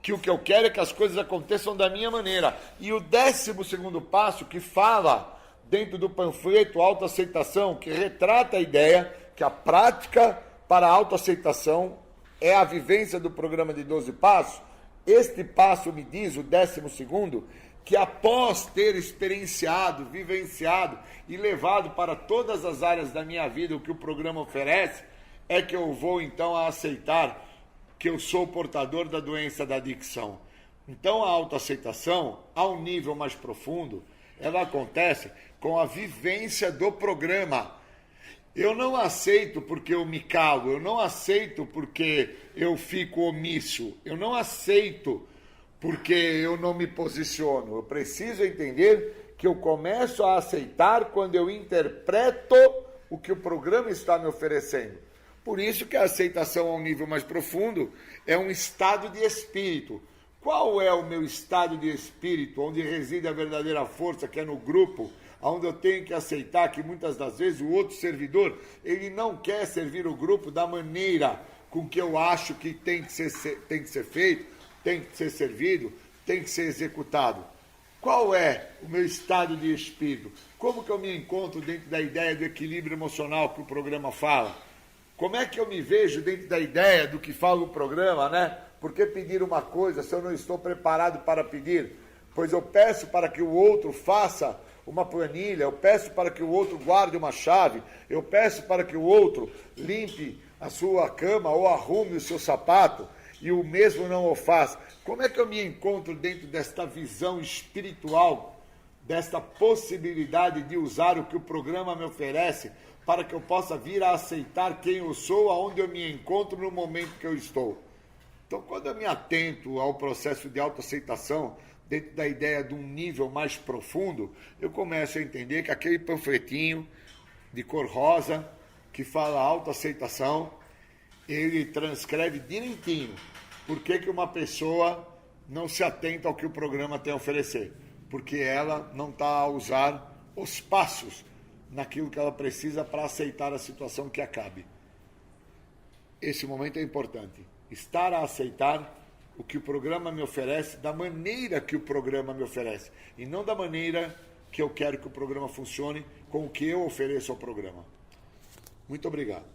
que o que eu quero é que as coisas aconteçam da minha maneira. E o 12º passo, que fala dentro do panfleto Autoaceitação, que retrata a ideia que a prática para a autoaceitação é a vivência do programa de 12 passos. Este passo me diz, o 12º, que após ter experienciado, vivenciado e levado para todas as áreas da minha vida o que o programa oferece, é que eu vou então a aceitar que eu sou portador da doença da adicção. Então a autoaceitação, a um nível mais profundo, ela acontece com a vivência do programa. Eu não aceito porque eu me calo, eu não aceito porque eu fico omisso, eu não aceito porque eu não me posiciono. Eu preciso entender que eu começo a aceitar quando eu interpreto o que o programa está me oferecendo. Por isso que a aceitação a um nível mais profundo é um estado de espírito. Qual é o meu estado de espírito, onde reside a verdadeira força, que é no grupo, onde eu tenho que aceitar que muitas das vezes o outro servidor, ele não quer servir o grupo da maneira com o que eu acho que tem que ser feito, tem que ser servido, tem que ser executado. Qual é o meu estado de espírito? Como que eu me encontro dentro da ideia do equilíbrio emocional que o programa fala? Como é que eu me vejo dentro da ideia do que fala o programa, né? Por que pedir uma coisa se eu não estou preparado para pedir? Pois eu peço para que o outro faça uma planilha, eu peço para que o outro guarde uma chave, eu peço para que o outro limpe a sua cama ou arrume o seu sapato, e o mesmo não o faz. Como é que eu me encontro dentro desta visão espiritual, desta possibilidade de usar o que o programa me oferece para que eu possa vir a aceitar quem eu sou, aonde eu me encontro no momento que eu estou? Então, quando eu me atento ao processo de autoaceitação, dentro da ideia de um nível mais profundo, eu começo a entender que aquele panfletinho de cor rosa, que fala autoaceitação, ele transcreve direitinho por que uma pessoa não se atenta ao que o programa tem a oferecer. Porque ela não está a usar os passos naquilo que ela precisa para aceitar a situação que acabe. Esse momento é importante. Estar a aceitar o que o programa me oferece da maneira que o programa me oferece. E não da maneira que eu quero que o programa funcione com o que eu ofereço ao programa. Muito obrigado.